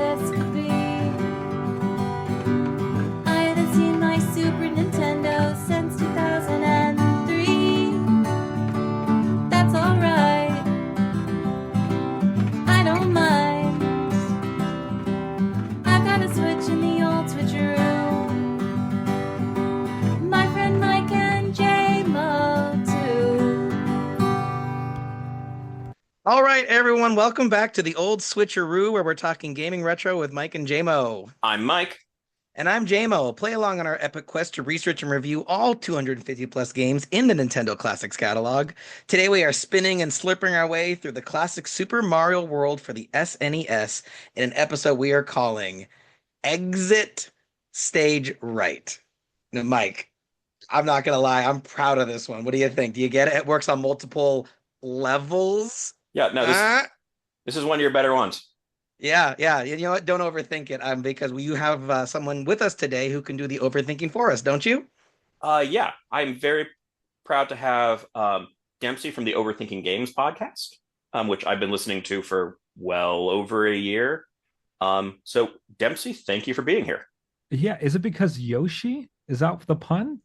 this could be. I haven't seen my Super Nintendo since 2003. That's alright, I don't mind. I've got a Switch in the old SwitchAroo. My friend Mike and Jaymo too. All right, everyone, welcome back to the Old SwitchAroo, where we're talking gaming retro with Mike and Jaymo. I'm Mike. And I'm Jaymo. Play along on our epic quest to research and review all 250 plus games in the Nintendo Classics catalog. Today we are spinning and slurping our way through the classic Super Mario World for the SNES in an episode we are calling Exit Stage Right. Now, Mike, I'm not going to lie, I'm proud of this one. What do you think? Do you get it? It works on multiple levels. Yeah, no, this is one of your better ones. Yeah. You know what? Don't overthink it. Because you have someone with us today who can do the overthinking for us, don't you? Yeah, I'm very proud to have Dempsey from the Overthinking Games podcast, which I've been listening to for well over a year. So Dempsey, thank you for being here. Yeah, is it because Yoshi? Is that the pun?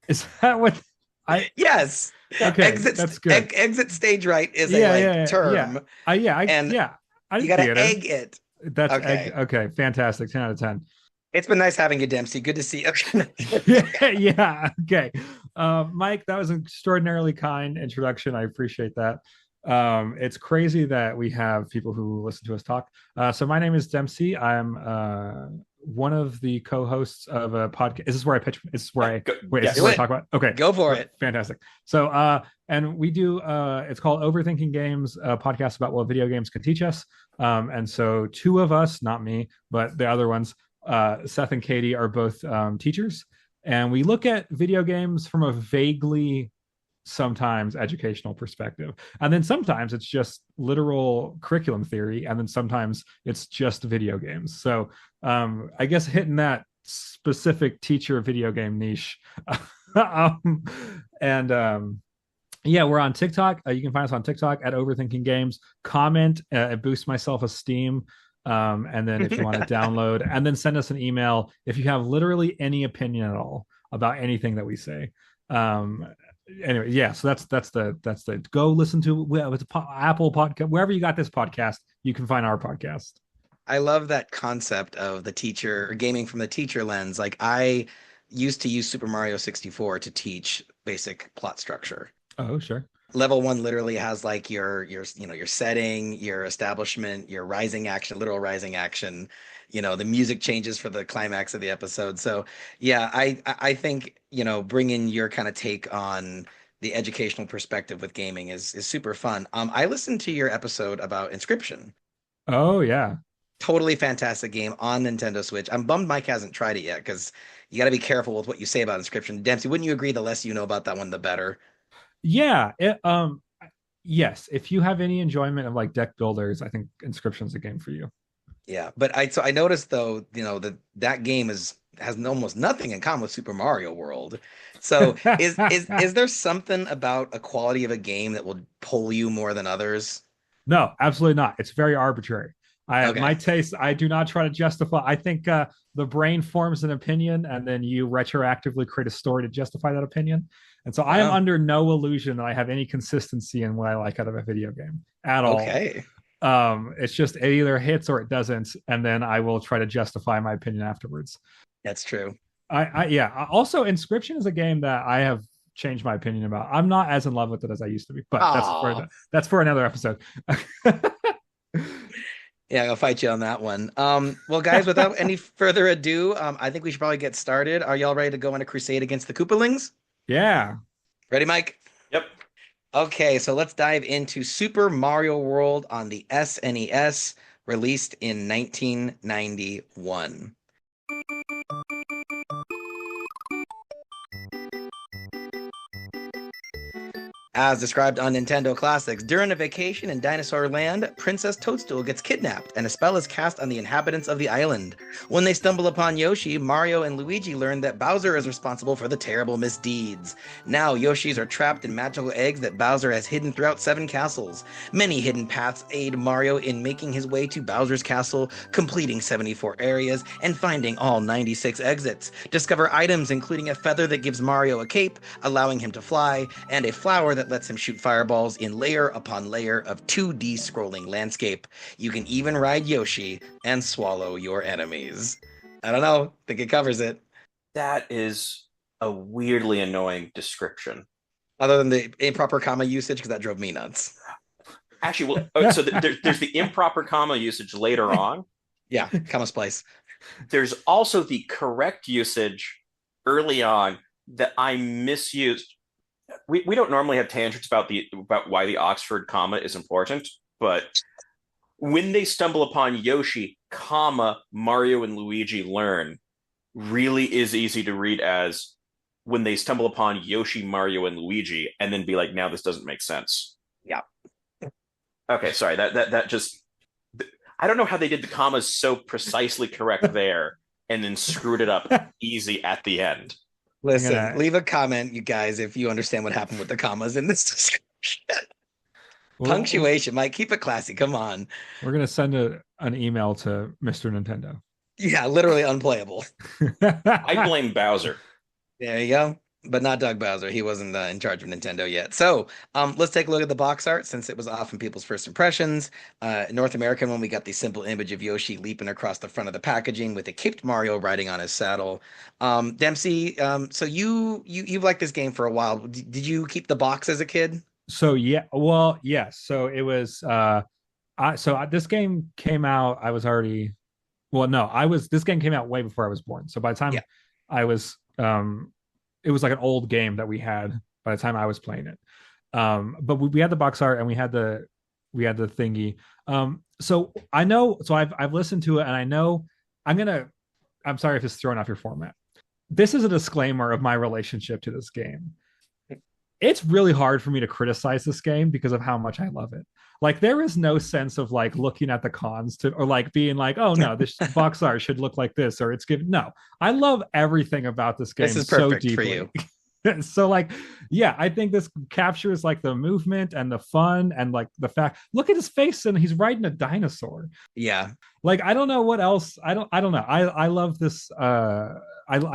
Is that what I Yes. Okay, that's good. Exit stage right is a term. I you got to egg it. That's okay. Okay, fantastic. 10 out of 10. It's been nice having you, Dempsey. Good to see you. Yeah, okay. Mike, that was an extraordinarily kind introduction. I appreciate that. It's crazy that we have people who listen to us talk. So my name is Dempsey. I'm one of the co-hosts of a podcast. Is this where I pitch? Is this where I wait? Is this where I talk about? Okay, go for it. Fantastic. So, and we do. It's called Overthinking Games, a podcast about what video games can teach us. And so, two of us, not me, but the other ones, Seth and Katie, are both teachers, and we look at video games from a vaguely, sometimes educational perspective, and then sometimes it's just literal curriculum theory, and then sometimes it's just video games. So I guess hitting that specific teacher video game niche. Yeah, we're on TikTok. You can find us on TikTok at Overthinking Games. Comment, it boosts my self-esteem. And then if you want to download, and then send us an email if you have literally any opinion at all about anything that we say. Anyway, yeah, so that's the go listen to it's Apple podcast, wherever you got this podcast, you can find our podcast. I love that concept of the teacher or gaming from the teacher lens. Like, I used to use Super Mario 64 to teach basic plot structure. Oh, sure. Level 1 literally has like your setting, your establishment, your rising action, literal rising action. The music changes for the climax of the episode. So yeah, I think, bringing your kind of take on the educational perspective with gaming is super fun. I listened to your episode about Inscription. Oh yeah. Totally fantastic game on Nintendo Switch. I'm bummed Mike hasn't tried it yet, because you got to be careful with what you say about Inscription. Dempsey, wouldn't you agree the less you know about that one, the better? Yeah. Yes. If you have any enjoyment of like deck builders, I think Inscription's a game for you. Yeah, but I noticed though, that game has almost nothing in common with Super Mario World. So is there something about a quality of a game that will pull you more than others? No, absolutely not. It's very arbitrary. Okay. My taste, I do not try to justify. I think the brain forms an opinion, and then you retroactively create a story to justify that opinion. And so I am under no illusion that I have any consistency in what I like out of a video game at all. Okay. It's just it either hits or it doesn't, and then I will try to justify my opinion afterwards. That's true. Yeah. Also, Inscription is a game that I have changed my opinion about. I'm not as in love with it as I used to be, but that's for another episode. Yeah, I'll fight you on that one. Well, guys, without any further ado, I think we should probably get started. Are y'all ready to go on a crusade against the Koopalings? Yeah. Ready, Mike? Yep. Okay, so let's dive into Super Mario World on the SNES, released in 1991. As described on Nintendo Classics, during a vacation in Dinosaur Land, Princess Toadstool gets kidnapped and a spell is cast on the inhabitants of the island. When they stumble upon Yoshi, Mario and Luigi learn that Bowser is responsible for the terrible misdeeds. Now, Yoshis are trapped in magical eggs that Bowser has hidden throughout 7 castles. Many hidden paths aid Mario in making his way to Bowser's castle, completing 74 areas, and finding all 96 exits. Discover items including a feather that gives Mario a cape, allowing him to fly, and a flower that lets him shoot fireballs in layer upon layer of 2D scrolling landscape. You can even ride Yoshi and swallow your enemies. I don't know. I think it covers it. That is a weirdly annoying description. Other than the improper comma usage, because that drove me nuts. Actually, well, so there's the improper comma usage later on. Yeah, comma splice. There's also the correct usage early on that I misused. We don't normally have tangents about why the Oxford comma is important, but when they stumble upon Yoshi, comma, Mario and Luigi learn really is easy to read as when they stumble upon Yoshi, Mario, and Luigi, and then be like, now this doesn't make sense. Yeah. Okay, sorry. That just I don't know how they did the commas so precisely correct there and then screwed it up easy at the end. Listen, leave a comment, you guys, if you understand what happened with the commas in this description. Punctuation, Mike, keep it classy. Come on. We're going to send an email to Mr. Nintendo. Yeah, literally unplayable. I blame Bowser. There you go. But not Doug Bowser. He wasn't in charge of Nintendo yet. So let's take a look at the box art since it was often people's first impressions. North American one, we got the simple image of Yoshi leaping across the front of the packaging with a caped Mario riding on his saddle. Dempsey, so you've liked this game for a while. Did you keep the box as a kid? So yes. So it was this game came out. I was already this game came out way before I was born. So by the time I was it was like an old game that we had by the time I was playing it. But we had the box art and we had the thingy. So I know, so I've listened to it and I know I'm sorry if it's thrown off your format. This is a disclaimer of my relationship to this game. It's really hard for me to criticize this game because of how much I love it. Like there is no sense of like looking at the cons or like being like, oh no, this box art should look like this or it's given. No, I love everything about this game. This is so perfect deeply. for you. So like, yeah, I think this captures like the movement and the fun and like the fact, look at his face and he's riding a dinosaur. Yeah. Like, I don't know what else. I don't know. I love this. I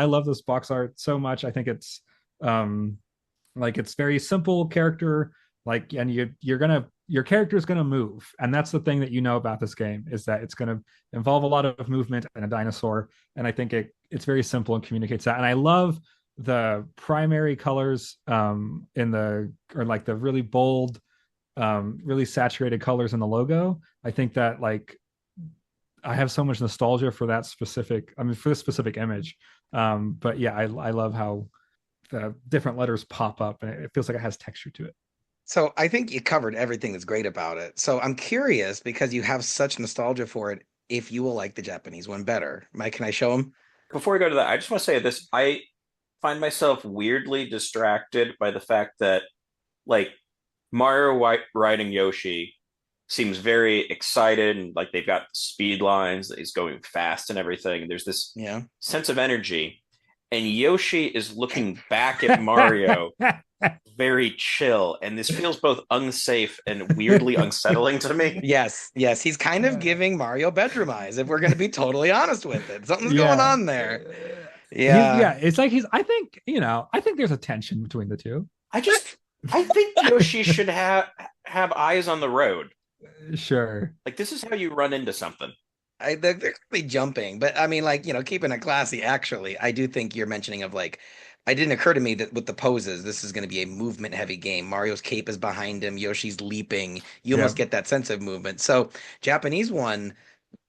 love this box art so much. I think it's like it's very simple character, like, and your character is gonna move, and that's the thing that you know about this game is that it's gonna involve a lot of movement and a dinosaur, and I think it's very simple and communicates that. And I love the primary colors in the really bold, really saturated colors in the logo. I think that like I have so much nostalgia for that specific. For this specific image. But yeah, I love how the different letters pop up and it feels like it has texture to it. So I think you covered everything that's great about it. So I'm curious, because you have such nostalgia for it, if you will like the Japanese one better. Mike, can I show him? Before we go to that, I just want to say this. I find myself weirdly distracted by the fact that like Mario riding Yoshi seems very excited and like they've got speed lines that he's going fast and everything. And there's this sense of energy. And Yoshi is looking back at Mario very chill. And this feels both unsafe and weirdly unsettling to me. Yes. He's kind of giving Mario bedroom eyes, if we're going to be totally honest with it. Something's going on there. Yeah. It's like I think there's a tension between the two. I think Yoshi should have eyes on the road. Sure. Like this is how you run into something. They're clearly jumping, but I mean, like, keeping it classy, actually, I do think you're mentioning of like, it didn't occur to me that with the poses, this is going to be a movement heavy game. Mario's cape is behind him. Yoshi's leaping. You almost get that sense of movement. So Japanese one,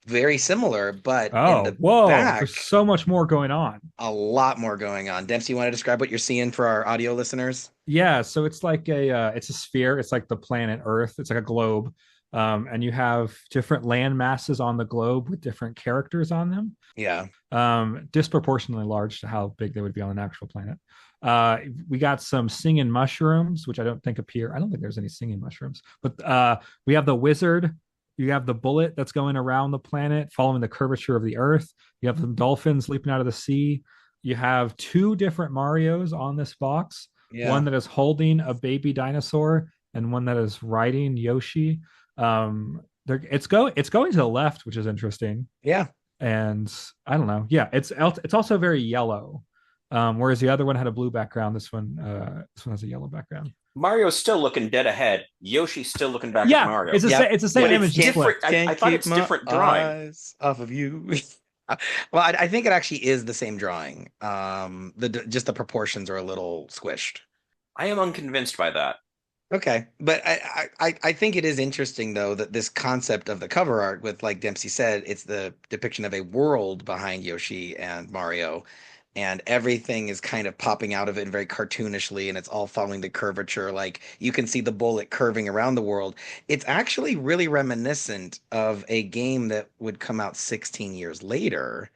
very similar, but in the back, there's so much more going on. A lot more going on. Dempsey, you want to describe what you're seeing for our audio listeners? Yeah. So it's like it's a sphere. It's like the planet Earth. It's like a globe. And you have different land masses on the globe with different characters on them. Yeah. Disproportionately large to how big they would be on an actual planet. We got some singing mushrooms, which I don't think appear. I don't think there's any singing mushrooms, but we have the wizard. You have the bullet that's going around the planet, following the curvature of the Earth. You have some dolphins leaping out of the sea. You have two different Marios on this box. Yeah. One that is holding a baby dinosaur, and one that is riding Yoshi. It's going to the left, which is interesting. Yeah. And I don't know. Yeah, it's also very yellow. Whereas the other one had a blue background, this one has a yellow background. Mario's still looking dead ahead. Yoshi's still looking back at Mario. It's the same But it's image. different. I thought it's different drawing. Off of you. Well, I think it actually is the same drawing. Just the proportions are a little squished. I am unconvinced by that. Okay, but I think it is interesting though that this concept of the cover art with, like Dempsey said, it's the depiction of a world behind Yoshi and Mario, and everything is kind of popping out of it very cartoonishly, and it's all following the curvature. Like you can see the bullet curving around the world. It's actually really reminiscent of a game that would come out 16 years later,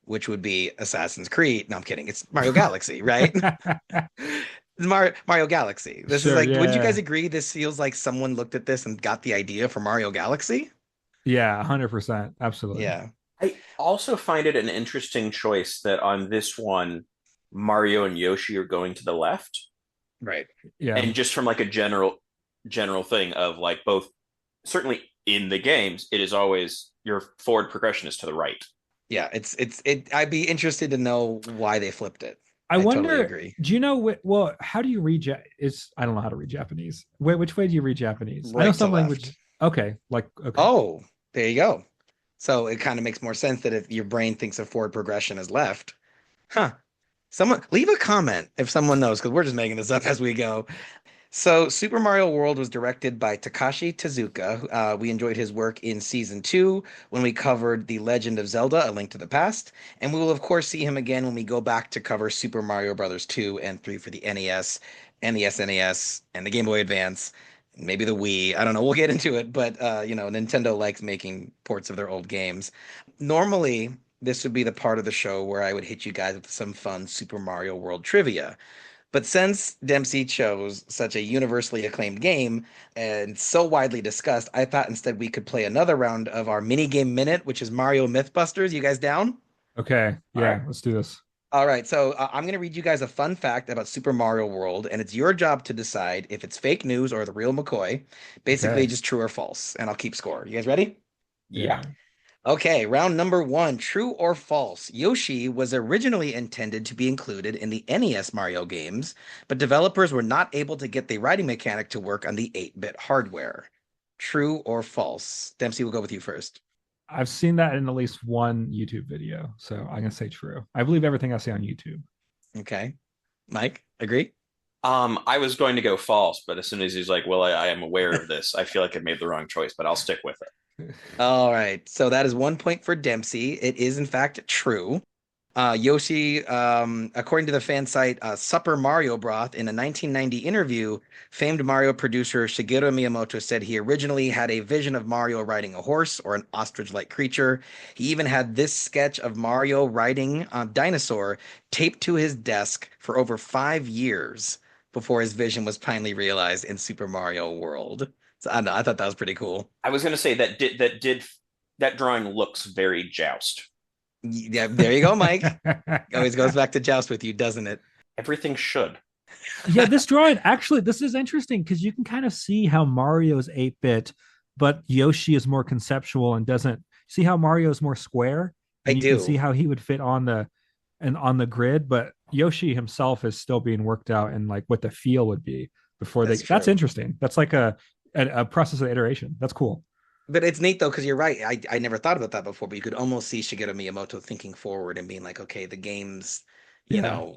which would be Assassin's Creed. No, I'm kidding. It's Mario Galaxy, right? Mario Galaxy. This Sure, is like, yeah, would you yeah. guys agree this feels like someone looked at this and got the idea for Mario Galaxy? Yeah, 100%. Absolutely. Yeah. I also find it an interesting choice that on this one, Mario and Yoshi are going to the left. Right. Yeah. And just from like a general thing of like both, certainly in the games, it is always your forward progression is to the right. Yeah, I'd be interested to know why they flipped it. I wonder, totally agree. do you know well, how do you read I don't know how to read Japanese. Which way do you read Japanese? I know Right to some left. language. Okay, like okay. Oh, there you go. So it kind of makes more sense that if your brain thinks of forward progression as left. Huh. Someone leave a comment if someone knows, because we're just making this up as we go. So Super Mario World was directed by Takashi Tezuka. We enjoyed his work in season 2 when we covered The Legend of Zelda: A Link to the Past, and we will of course see him again when we go back to cover Super Mario Brothers 2 and 3 for the NES and the SNES and the Game Boy Advance, maybe the Wii. I don't know. We'll get into it, but Nintendo likes making ports of their old games. Normally, this would be the part of the show where I would hit you guys with some fun Super Mario World trivia. But since Dempsey chose such a universally acclaimed game and so widely discussed, I thought instead we could play another round of our mini game minute, which is Mario MythBusters. You guys down? Okay. Yeah, All right. let's do this. All right, so I'm going to read you guys a fun fact about Super Mario World, and it's your job to decide if it's fake news or the real McCoy. Basically, Okay. just true or false, and I'll keep score. You guys ready? Yeah. Okay, round number 1, true or false. Yoshi was originally intended to be included in the NES Mario games, but developers were not able to get the riding mechanic to work on the 8-bit hardware. True or false? Dempsey, we'll go with you first. I've seen that in at least one YouTube video, so I'm gonna say true. I believe everything I see on YouTube. Okay. Mike, agree? I was going to go false, but as soon as he's like, well, I am aware of this, I feel like I made the wrong choice, but I'll stick with it. All right, so that is 1 point for Dempsey. It is in fact true. Yoshi, according to the fan site Supper Mario Broth, in a 1990 interview, famed Mario producer Shigeru Miyamoto said he originally had a vision of Mario riding a horse or an ostrich-like creature. He even had this sketch of Mario riding a dinosaur taped to his desk for over 5 years before his vision was finally realized in Super Mario World. So I don't know, I thought that was pretty cool. I was going to say that drawing looks very Joust. Yeah, there you go, Mike. Always goes back to Joust with you, doesn't it? Everything should. Yeah, this drawing actually, this is interesting because you can kind of see how Mario's 8-bit, but Yoshi is more conceptual and doesn't see how Mario is more square. And I you do. can see how he would fit on the grid, but Yoshi himself is still being worked out and like what the feel would be before That's that's true. interesting. That's like a process of iteration. That's cool. But it's neat though, because you're right. I never thought about that before, but you could almost see Shigeru Miyamoto thinking forward and being like, okay, the games, Yeah.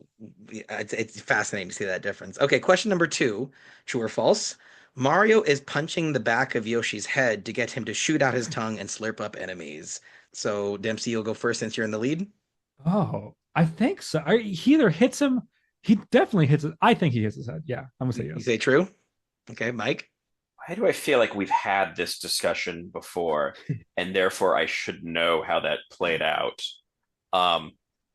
it's fascinating to see that difference. Okay, question number 2, true or false? Mario is punching the back of Yoshi's head to get him to shoot out his tongue and slurp up enemies. So Dempsey, you'll go first since you're in the lead. Oh, I think so. He either hits him, he definitely hits it. I think he hits his head. Yeah, I'm gonna say You yes. say true? Okay, Mike. Why do I feel like we've had this discussion before, and therefore I should know how that played out? I'm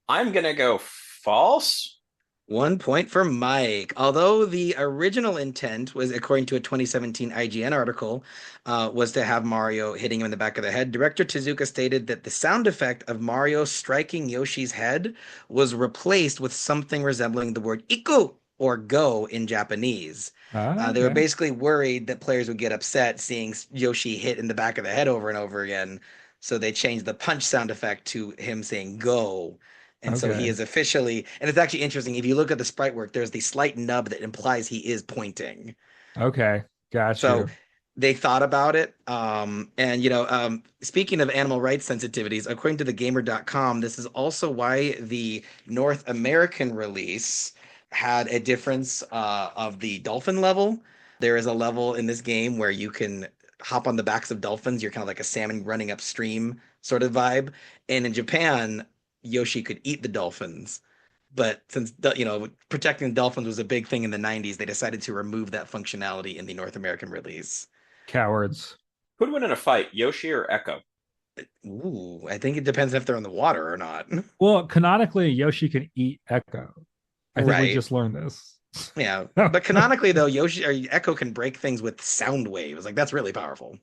gonna go false. 1 point for Mike. Although the original intent was, according to a 2017 IGN article, was to have Mario hitting him in the back of the head, director Tezuka stated that the sound effect of Mario striking Yoshi's head was replaced with something resembling the word iku, or go in Japanese. They were Okay. basically worried that players would get upset seeing Yoshi hit in the back of the head over and over again. So they changed the punch sound effect to him saying go. And so he Okay. is officially, and it's actually interesting. If you look at the sprite work, there's the slight nub that implies he is pointing. Okay. Got So you. they thought about it. And, speaking of animal rights sensitivities, according to thegamer.com, this is also why the North American release had a difference of the dolphin level. There is a level in this game where you can hop on the backs of dolphins. You're kind of like a salmon running upstream sort of vibe. And in Japan, Yoshi could eat the dolphins. But since protecting the dolphins was a big thing in the 90s, they decided to remove that functionality in the North American release. Cowards. Who'd win in a fight, Yoshi or Echo? Ooh, I think it depends if they're in the water or not. Well, canonically, Yoshi can eat Echo. I think we Right. just learned this. Yeah. But canonically, though, Yoshi or Echo can break things with sound waves. Like, that's really powerful.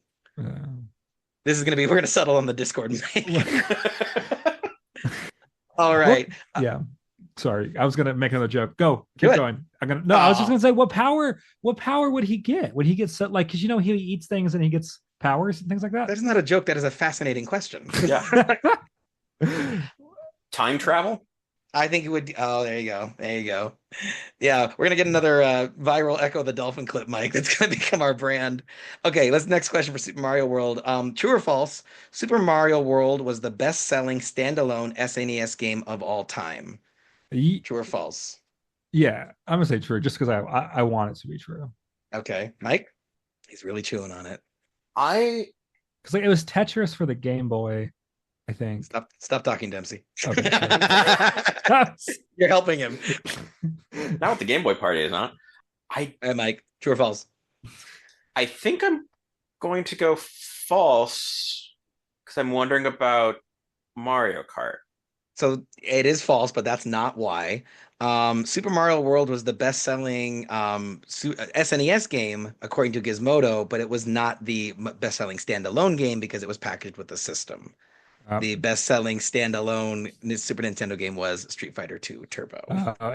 This is going to be, we're going to settle on the Discord. All right. Yeah. Sorry, I was gonna make another joke. Go, Do keep it. going. I was just Aw. gonna say, what power would he get? Would he get so like, because he eats things and he gets powers and things like that? That's not a joke. That is a fascinating question. Yeah. Time travel? I think it would. Oh, there you go. There you go. Yeah, we're gonna get another viral Echo the Dolphin clip, Mike. That's gonna become our brand. Okay, let's next question for Super Mario World. True or false? Super Mario World was the best-selling standalone SNES game of all time. True or false? Yeah, I'm gonna say true, just because I want it to be true. Okay, Mike. He's really chewing on it. I Because it was Tetris for the Game Boy, I think. Stop talking, Dempsey. Okay, You're helping him. not what the Game Boy party is, not. Hey, Mike. True or false? I think I'm going to go false because I'm wondering about Mario Kart. So it is false, but that's not why. Super Mario World was the best-selling SNES game according to Gizmodo, but it was not the best-selling standalone game because it was packaged with the system. The best-selling standalone Super Nintendo game was Street Fighter II Turbo.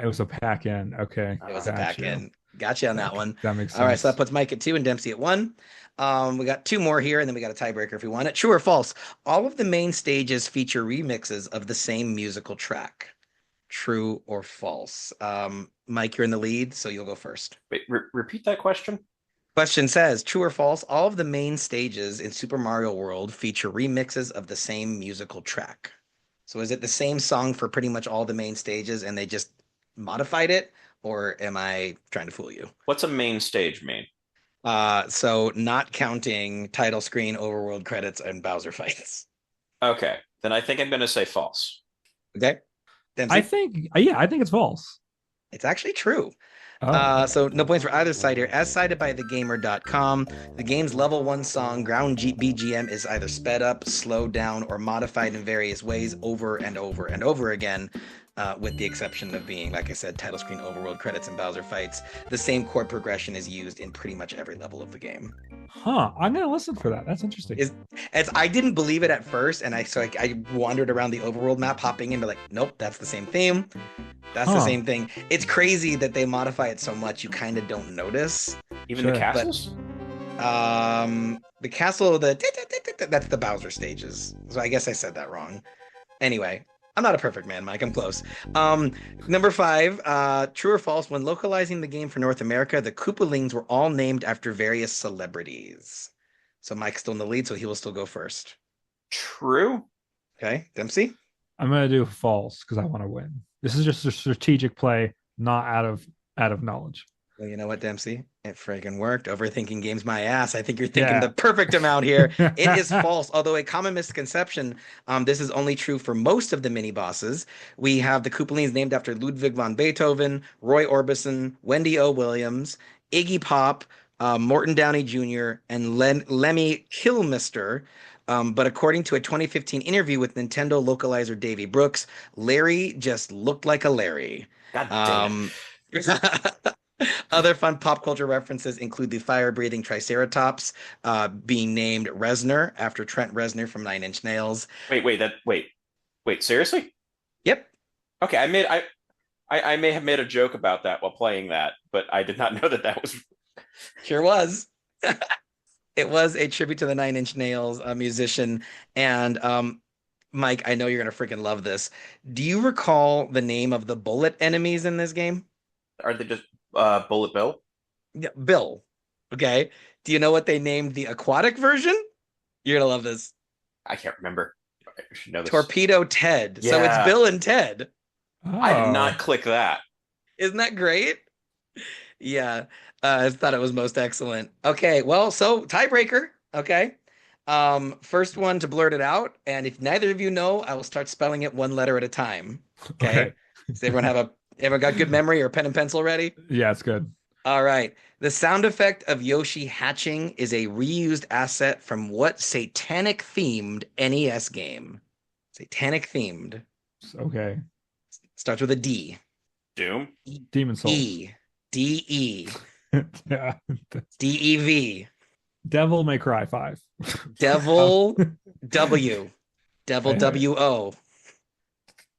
It was a pack-in. Okay, It was a pack-in. Gotcha on that one. That makes sense. All right, so that puts Mike at 2 and Dempsey at 1. We got 2 more here, and then we got a tiebreaker if we want it. True or false? All of the main stages feature remixes of the same musical track. True or false? Mike, you're in the lead, so you'll go first. Wait, repeat that question. Question says, true or false? All of the main stages in Super Mario World feature remixes of the same musical track. So is it the same song for pretty much all the main stages, and they just modified it? Or am I trying to fool you? What's a main stage mean? So not counting title screen, overworld credits, and Bowser fights. Okay, then I think I'm going to say false. Okay. Dempsey? I think it's false. It's actually true. Oh. So no points for either side here. As cited by thegamer.com, the game's level 1 song, Ground BGM, is either sped up, slowed down, or modified in various ways over and over and over again, with the exception of being, like I said, title screen, overworld credits, and Bowser fights. The same chord progression is used in pretty much every level of the game. Huh. I'm gonna listen for that. That's interesting. As I didn't believe it at first, and I wandered around the overworld map, hopping in, but like, nope, that's the same theme. That's the same thing. It's crazy that they modify it so much you kind of don't notice. Even the castles? The castle, that's the Bowser stages. So I guess I said that wrong. Anyway, I'm not a perfect man, Mike. I'm close. Number 5, true or false? When localizing the game for North America, the Koopalings were all named after various celebrities. So Mike's still in the lead, so he will still go first. True. Okay, Dempsey? I'm gonna do false because I want to win. This is just a strategic play, not out of knowledge. Well, you know what, Dempsey? It freaking worked. Overthinking games my ass. I think you're thinking the perfect amount here. It is false, although a common misconception, this is only true for most of the mini-bosses. We have the Koopalings named after Ludwig van Beethoven, Roy Orbison, Wendy O. Williams, Iggy Pop, Morton Downey Jr., and Lemmy Kilmister. But according to a 2015 interview with Nintendo localizer Davey Brooks, Larry just looked like a Larry. God damn it. Other fun pop culture references include the fire-breathing Triceratops being named Reznor after Trent Reznor from Nine Inch Nails. Wait, seriously? Yep. Okay, I may have made a joke about that while playing that, but I did not know that that was. Sure was. It was a tribute to the Nine Inch Nails musician. And Mike, I know you're going to freaking love this. Do you recall the name of the bullet enemies in this game? Are they just Bullet Bill? Yeah, Bill. Okay. Do you know what they named the aquatic version? You're going to love this. I can't remember. I should know this. Torpedo Ted. So it's Yeah. Bill and Ted. Oh. I did not click that. Isn't that great? Yeah. I thought it was most excellent. Okay, well, so tiebreaker. Okay. First one to blurt it out, and if neither of you know, I will start spelling it one letter at a time. Okay. Does everyone got good memory or pen and pencil ready? Yeah, it's good. All right. The sound effect of Yoshi hatching is a reused asset from what satanic themed NES game? Satanic themed. Okay. Starts with a D. Doom? Demon Souls. E. D-E. Yeah. D-E-V. Devil May Cry 5. Devil W. Devil W-O.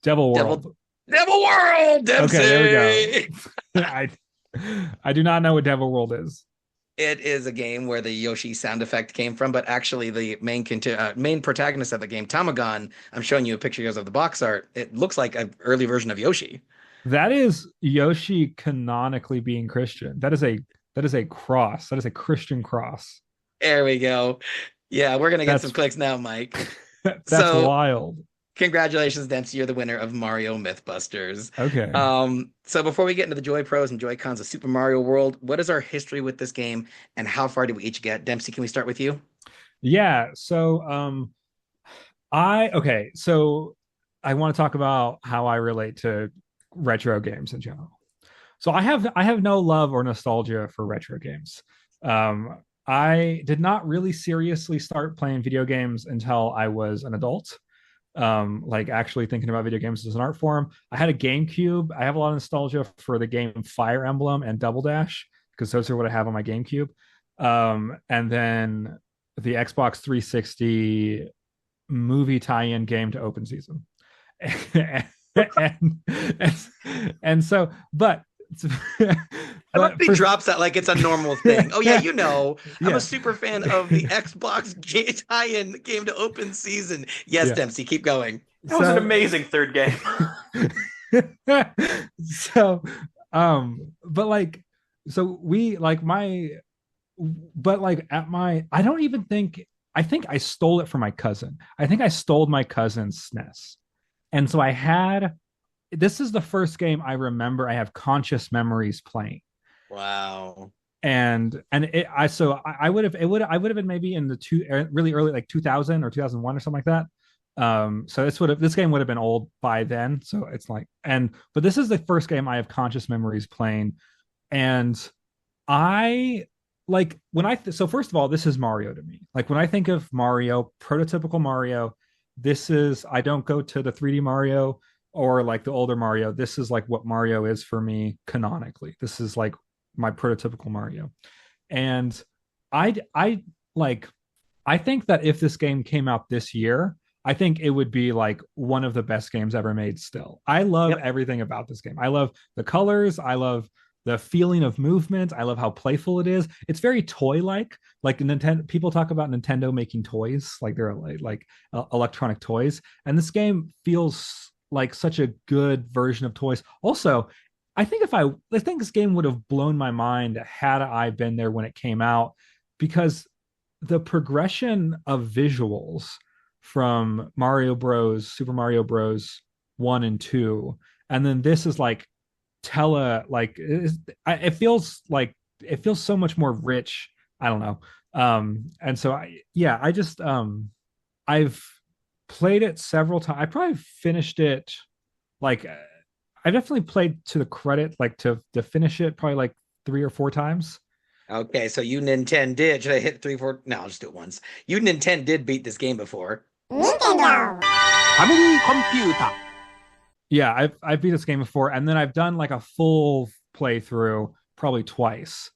Devil Devil- World. Devil World! Dempsey! Okay, there we go. I do not know what Devil World is. It is a game where the Yoshi sound effect came from, but actually the main protagonist of the game, Tamagon, I'm showing you pictures of the box art. It looks like an early version of Yoshi. That is Yoshi canonically being Christian. That is a cross. That is a Christian cross. There we go. Yeah, we're gonna get That's- some clicks now, Mike. That's So- wild. Congratulations, Dempsey. You're the winner of Mario MythBusters. Okay. So before we get into the Joy Pros and Joy Cons of Super Mario World, what is our history with this game and how far did we each get? Dempsey, can we start with you? Yeah. So so I want to talk about how I relate to retro games in general. So I have no love or nostalgia for retro games. I did not really seriously start playing video games until I was an adult. Like actually thinking about video games as an art form. I had a GameCube. I have a lot of nostalgia for the game Fire Emblem and Double Dash because those are what I have on my GameCube. And then the Xbox 360 movie tie-in game to Open Season. and so, but I love he drops that like it's a normal thing. Oh yeah, you know, I'm Yeah. a super fan of the Xbox tie-in game to Open Season. Yes, Yeah. Dempsey, keep going. That was an amazing third game. So but like so we like my but like at my I don't even think I think I stole it from my cousin. I think I stole my cousin's SNES. And so I had this is the first game I remember I have conscious memories playing. Wow. And I would have been maybe in the really early like 2000 or 2001 or something like that. So this game would have been old by then. So it's like but this is the first game I have conscious memories playing, and I like when so first of all, this is Mario to me. Like when I think of Mario, prototypical Mario, this is I don't go to the 3D Mario or like the older Mario. This is like what Mario is for me canonically. This is like my prototypical Mario. And I think that if this game came out this year, I think it would be like one of the best games ever made still. I love everything about this game. I love the colors. I love the feeling of movement. I love how playful it is. It's very toy-like. Like Nintendo, people talk about Nintendo making toys, like they're like electronic toys. And this game feels like such a good version of toys. Also, I think this game would have blown my mind had I been there when it came out, because the progression of visuals from Super Mario Bros. 1 and 2, and then this is like it feels so much more rich. I don't know. And so I've played it several times. I probably finished it like I've definitely played to the credit, like to finish it probably like 3 or 4 times. Okay, so you Nintendo did. Should I hit 3, 4? No, I'll just do it once. You Nintendo did beat this game before. NintenDon't. Yeah, I've beat this game before, and then I've done like a full playthrough probably twice.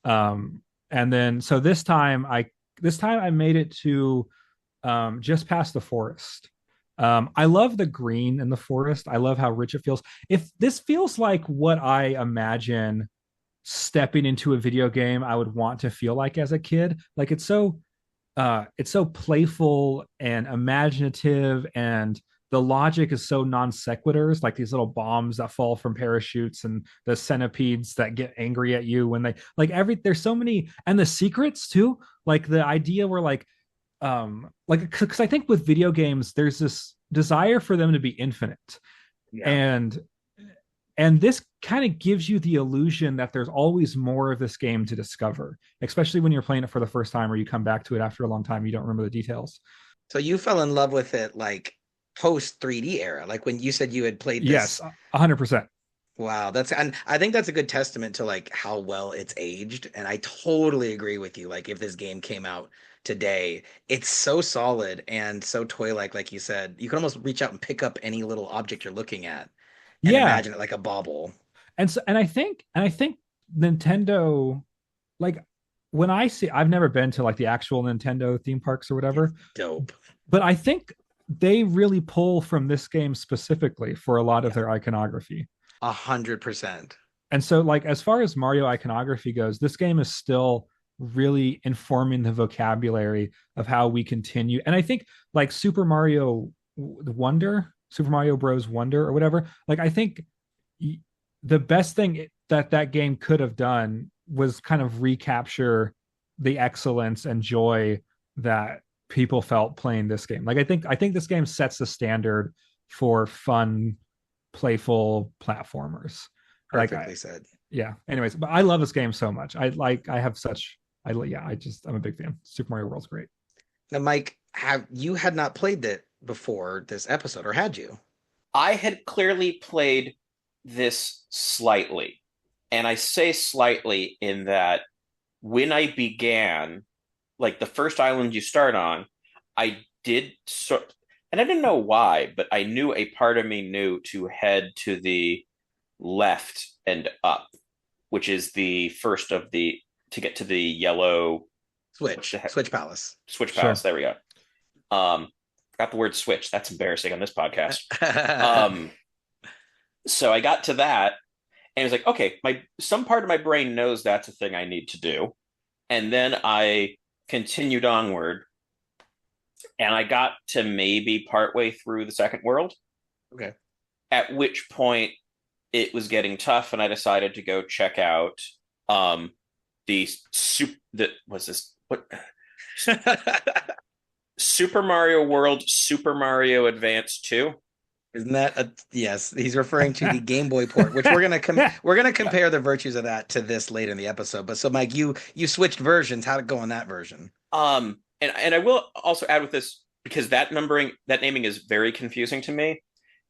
And then so this time I made it to just past the forest. I love the green in the forest. I love how rich it feels. If this feels like what I imagine stepping into a video game I would want to feel like as a kid, like it's so playful and imaginative, and the logic is so non sequiturs, like these little bombs that fall from parachutes and the centipedes that get angry at you when they there's so many, and the secrets too, like the idea where because I think with video games there's this desire for them to be infinite. Yeah. And this kind of gives you the illusion that there's always more of this game to discover, especially when you're playing it for the first time or you come back to it after a long time, you don't remember the details. So you fell in love with it like post 3D era, like when you said you had played this. Yes, 100%. Wow, and I think that's a good testament to like how well it's aged. And I totally agree with you. Like if this game came out today, it's so solid and so toy-like you said. You can almost reach out and pick up any little object you're looking at and imagine it like a bauble. And I think Nintendo, like when I've never been to like the actual Nintendo theme parks or whatever. It's dope. But I think they really pull from this game specifically for a lot of their iconography. 100%. And so like as far as Mario iconography goes, this game is still really informing the vocabulary of how we continue. And I think like Super Mario Bros. Wonder or whatever, like I think the best thing that game could have done was kind of recapture the excellence and joy that people felt playing this game. Like I think this game sets the standard for fun, playful platformers. Perfectly said. Yeah. Anyways, but I love this game so much. I'm a big fan. Super Mario World's great. Now, Mike, you had not played it before this episode, or had you? I had clearly played this slightly. And I say slightly in that when I began, like the first island you start on, I did and I didn't know why, but I knew a part of me knew to head to the left and up, which is the first of to get to the yellow Switch Palace. Switch Palace. Sure. There we go. Got the word switch. That's embarrassing on this podcast. So I got to that and it was like, okay, some part of my brain knows that's a thing I need to do. And then I continued onward and I got to maybe partway through the second world. Okay. At which point it was getting tough and I decided to go check out Super Mario World, Super Mario Advance 2. Isn't that yes? He's referring to the Game Boy port, which we're gonna compare the virtues of that to this later in the episode. But so, Mike, you switched versions. How'd it go on that version? And I will also add with this, because that naming is very confusing to me.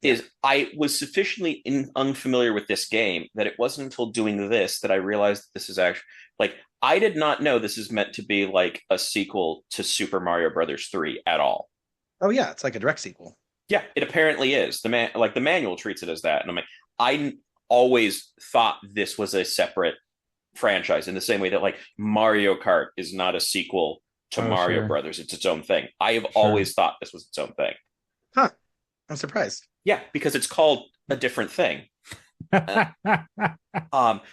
Is I was sufficiently unfamiliar with this game that it wasn't until doing this that I realized this is actually like I did not know this is meant to be like a sequel to Super Mario Brothers 3 at all. Oh yeah, it's like a direct sequel. Yeah, it apparently is. The manual treats it as that, and I'm like, I always thought this was a separate franchise in the same way that like Mario Kart is not a sequel to Mario Brothers; it's its own thing. I have always thought this was its own thing. Huh? I'm surprised. Yeah, because it's called a different thing.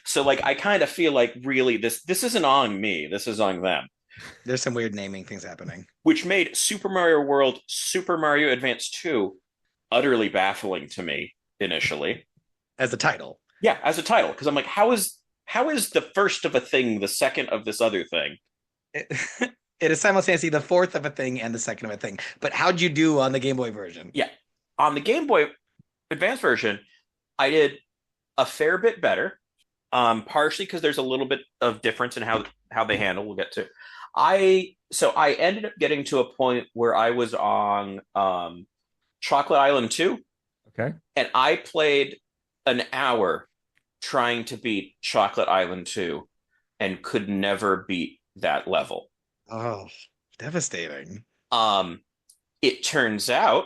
So like I kind of feel like really this isn't on me. This is on them. There's some weird naming things happening. Which made Super Mario World, Super Mario Advance 2 utterly baffling to me initially. As a title. Yeah, as a title. Because I'm like, how is the first of a thing the second of this other thing? It is simultaneously the fourth of a thing and the second of a thing. But how'd you do on the Game Boy version? Yeah. On the Game Boy Advance version, I did a fair bit better. Partially because there's a little bit of difference in how they handle. We'll get to. I ended up getting to a point where I was on Chocolate Island 2. Okay. And I played an hour trying to beat Chocolate Island 2. and could never beat that level. Oh, devastating. It turns out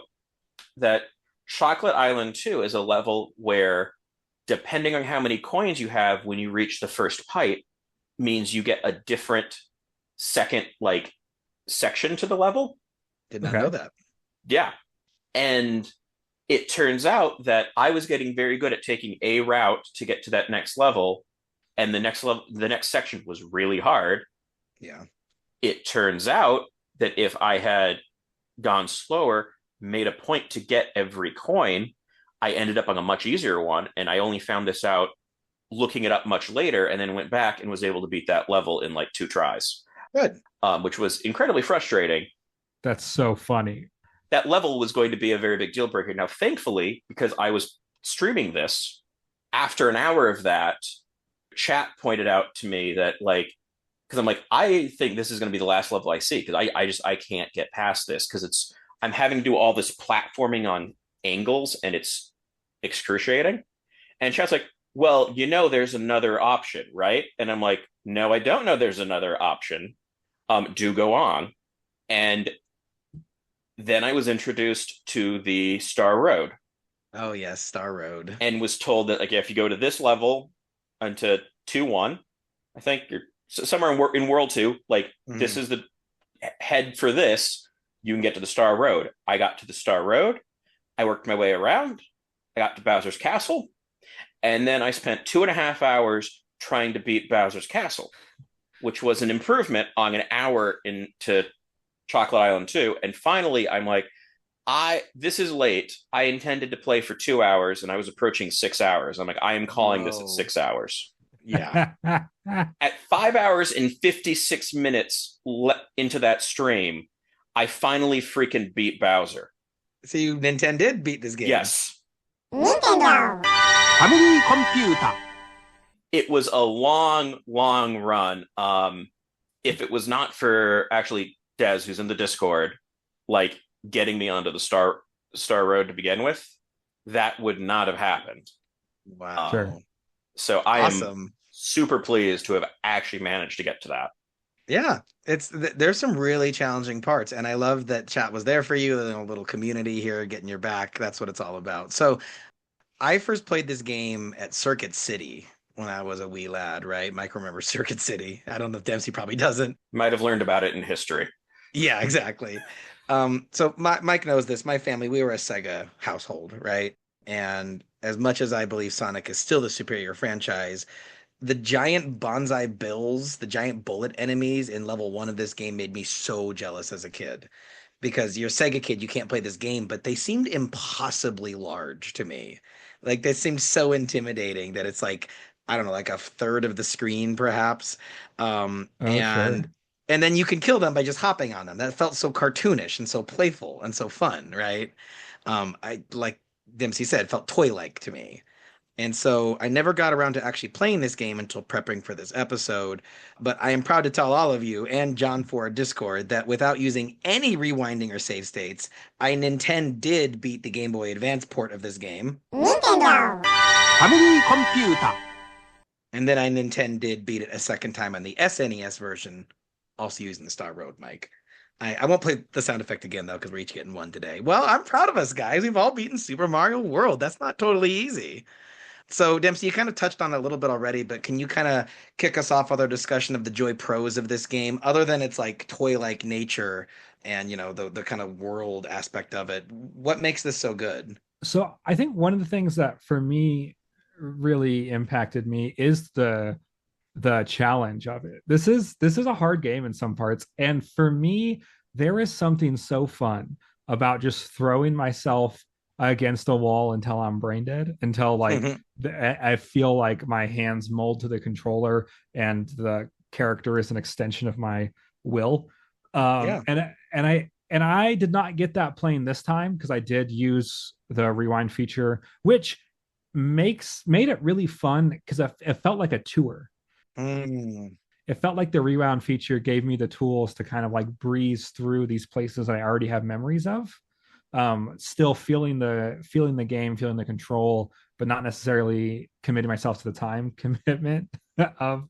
that Chocolate Island 2 is a level where, depending on how many coins you have when you reach the first pipe, means you get a different second like section to the level. Did not know that. Yeah. And it turns out that I was getting very good at taking a route to get to that next level, and the next section was really hard. Yeah. It turns out that if I had gone slower, made a point to get every coin, I ended up on a much easier one, and I only found this out looking it up much later, and then went back and was able to beat that level in like 2 tries. Good. Which was incredibly frustrating. That's so funny. That level was going to be a very big deal breaker. Now, thankfully, because I was streaming this, after an hour of that, chat pointed out to me that, like, because I'm like, I think this is going to be the last level I see, because I can't get past this, because I'm having to do all this platforming on angles, and it's excruciating. And chat's like, well, there's another option, right? And I'm like, no, I don't know there's another option. Do go on. And then I was introduced to the Star Road. Oh, yes, Star Road. And was told that, like, if you go to this level onto 2-1, I think you're somewhere in World 2, like, this is the head for this, you can get to the Star Road. I got to the Star Road. I worked my way around. I got to Bowser's Castle. And then I spent 2.5 hours trying to beat Bowser's Castle, which was an improvement on an hour into Chocolate Island 2. And finally, I'm like, this is late. I intended to play for 2 hours, and I was approaching 6 hours. I'm like, I am calling this at 6 hours. Yeah. At 5 hours and 56 minutes into that stream, I finally freaking beat Bowser. So Nintendo did beat this game. Yes. Nintendo. Family computer. It was a long, long run. If it was not for actually Des, who's in the Discord, like, getting me onto the Star Road to begin with, that would not have happened. Wow. Sure. So I am super pleased to have actually managed to get to that. Yeah, there's some really challenging parts, and I love that chat was there for you, and a little community here getting your back. That's what it's all about. So I first played this game at Circuit City when I was a wee lad, right? Mike remembers Circuit City. I don't know if Dempsey probably doesn't. Might have learned about it in history. Yeah, exactly. So Mike knows this. My family, we were a Sega household, right? And as much as I believe Sonic is still the superior franchise, the giant bonsai bills, the giant bullet enemies in level 1 of this game made me so jealous as a kid. Because you're a Sega kid, you can't play this game, but they seemed impossibly large to me. Like, they seemed so intimidating that it's like, I don't know, like a third of the screen, perhaps. Sure. And then you can kill them by just hopping on them. That felt so cartoonish and so playful and so fun, right? I, like Dempsey said, felt toy-like to me. And so I never got around to actually playing this game until prepping for this episode. But I am proud to tell all of you and John for our Discord that without using any rewinding or save states, I did beat the Game Boy Advance port of this game. Nintendo. Family computer. And then I did beat it a second time on the SNES version, also using the Star Road mic. I won't play the sound effect again, though, because we're each getting one today. Well, I'm proud of us, guys. We've all beaten Super Mario World. That's not totally easy. So, Dempsey, you kind of touched on it a little bit already, but can you kind of kick us off with our discussion of the joy pros of this game, other than its like toy-like nature and, the kind of world aspect of it? What makes this so good? So I think one of the things that for me really impacted me is the challenge of it. This is a hard game in some parts, and for me, there is something so fun about just throwing myself against a wall until I'm brain dead, until like I feel like my hands mold to the controller and the character is an extension of my will. And I did not get that playing this time, because I did use the rewind feature, which made it really fun, because it felt like a tour. It felt like the rewound feature gave me the tools to kind of like breeze through these places I already have memories of, still feeling the game, feeling the control, but not necessarily committing myself to the time commitment. um,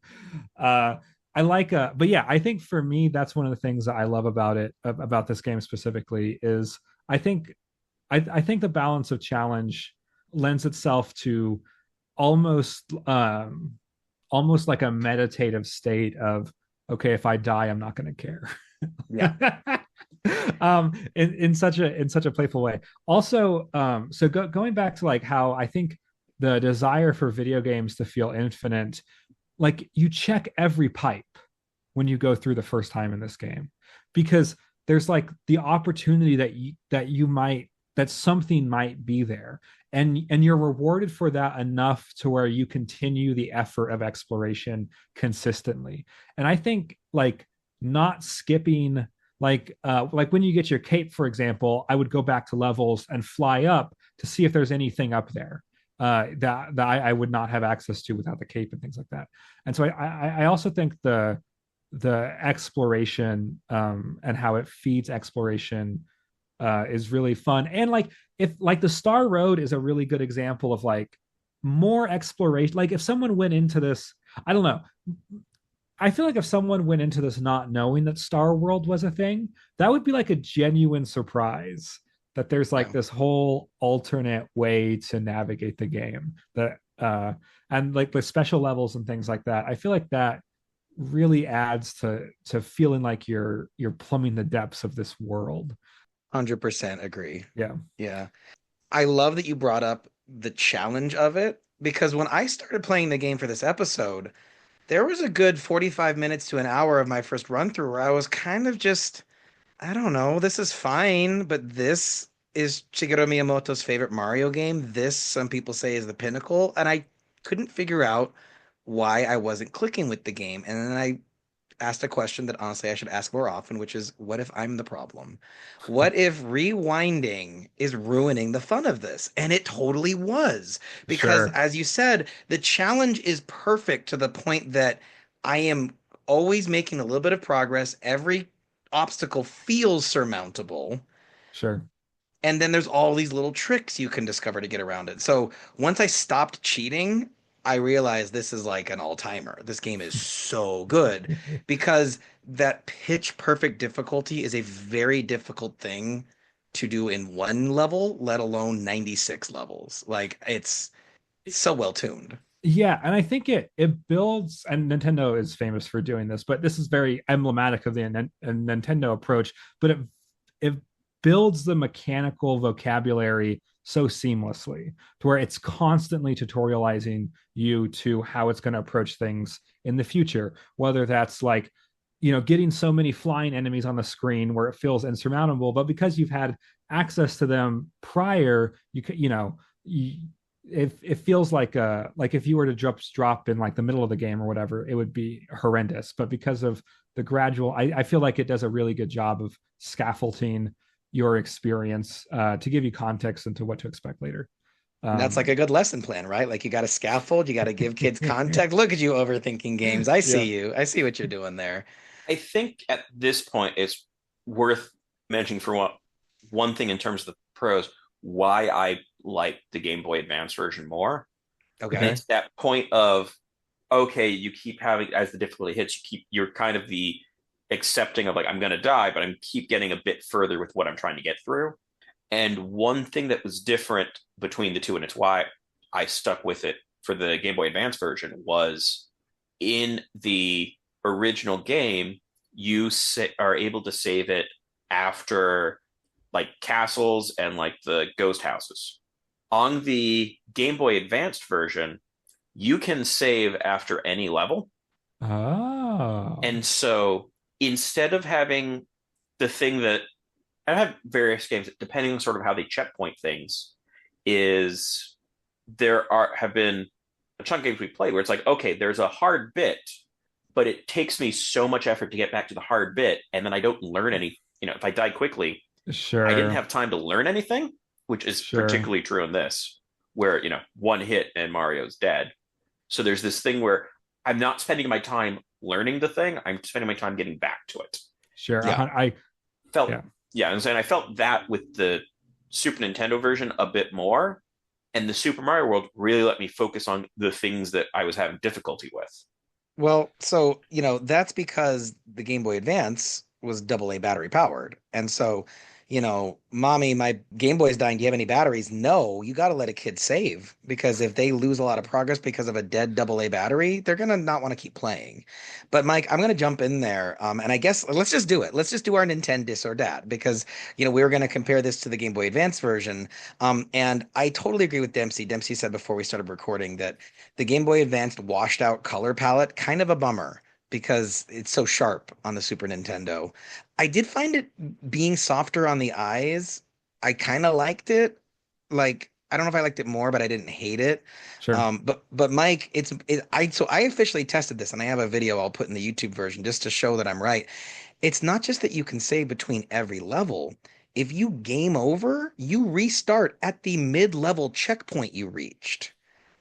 I like but yeah, I think for me that's one of the things that I love about it, about this game specifically, is I think I think the balance of challenge lends itself to almost almost like a meditative state of, okay, if I die, I'm not going to care. Yeah. In such a playful way. Also, so going back to like how I think the desire for video games to feel infinite, like you check every pipe when you go through the first time in this game, because there's like the opportunity that something might be there, and you're rewarded for that enough to where you continue the effort of exploration consistently. And I think like not skipping, like when you get your cape, for example, I would go back to levels and fly up to see if there's anything up there that I would not have access to without the cape and things like that. And so I also think the exploration and how it feeds exploration is really fun. And like if like the Star Road is a really good example of like more exploration. Like if someone went into this, I don't know. I feel like if someone went into this not knowing that Star World was a thing, that would be like a genuine surprise that there's like this whole alternate way to navigate the game, that and like the special levels and things like that. I feel like that really adds to feeling like you're plumbing the depths of this world. 100% agree. Yeah. Yeah. I love that you brought up the challenge of it, because when I started playing the game for this episode, there was a good 45 minutes to an hour of my first run through where I was kind of just, I don't know, this is fine, but this is Shigeru Miyamoto's favorite Mario game. This, some people say, is the pinnacle. And I couldn't figure out why I wasn't clicking with the game. And then I asked a question that honestly I should ask more often, which is, what if I'm the problem? What if rewinding is ruining the fun of this? And it totally was. Because Sure. as you said, the challenge is perfect to the point that I am always making a little bit of progress. Every obstacle feels surmountable. Sure. And then there's all these little tricks you can discover to get around it. So once I stopped cheating, I realized this is like an all-timer. This game is so good, because that pitch perfect difficulty is a very difficult thing to do in one level, let alone 96 levels. Like it's so well tuned. Yeah, and I think it builds, and Nintendo is famous for doing this, but this is very emblematic of the Nintendo approach. But it builds the mechanical vocabulary so seamlessly to where it's constantly tutorializing you to how it's going to approach things in the future. Whether that's like, getting so many flying enemies on the screen where it feels insurmountable, but because you've had access to them prior, it feels like if you were to drop in like the middle of the game or whatever, it would be horrendous. But because of the gradual, I feel like it does a really good job of scaffolding your experience to give you context into what to expect later. That's like a good lesson plan, right? Like you got to scaffold, you got to give kids context. Look at you overthinking games. I see you. I see what you're doing there. I think at this point it's worth mentioning for one thing in terms of the pros, why I like the Game Boy Advance version more. Okay. It's that point of, okay, you keep having, as the difficulty hits, you're kind of the accepting of like, I'm going to die, but I'm keep getting a bit further with what I'm trying to get through. And one thing that was different between the two, and it's why I stuck with it for the Game Boy Advance version, was in the original game, you are able to save it after like castles and like the ghost houses. On the Game Boy Advanced version, you can save after any level. Oh. And so instead of having the thing that I have various games, depending on sort of how they checkpoint things, is have been a chunk of games we played where it's like, okay, there's a hard bit, but it takes me so much effort to get back to the hard bit, and then I don't learn any. If I die quickly, sure, I didn't have time to learn anything, which is particularly true in this, where one hit and Mario's dead. So there's this thing where I'm not spending my time learning the thing; I'm spending my time getting back to it. Sure, yeah. I felt. Yeah, I'm saying I felt that with the Super Nintendo version a bit more, and the Super Mario World really let me focus on the things that I was having difficulty with. Well, so, that's because the Game Boy Advance was AA battery powered. And so, mommy, my Game Boy's dying. Do you have any batteries? No, you got to let a kid save because if they lose a lot of progress because of a dead AA battery, they're going to not want to keep playing. But Mike, I'm going to jump in there. And I guess let's just do it. Let's just do our Nintendo dis or dat because, we were going to compare this to the Game Boy Advance version. And I totally agree with Dempsey. Dempsey said before we started recording that the Game Boy Advanced washed out color palette, kind of a bummer because it's so sharp on the Super Nintendo. I did find it being softer on the eyes. I kind of liked it. Like, I don't know if I liked it more, but I didn't hate it. Sure. But Mike, I officially tested this and I have a video I'll put in the YouTube version just to show that I'm right. It's not just that you can save between every level. If you game over, you restart at the mid-level checkpoint you reached.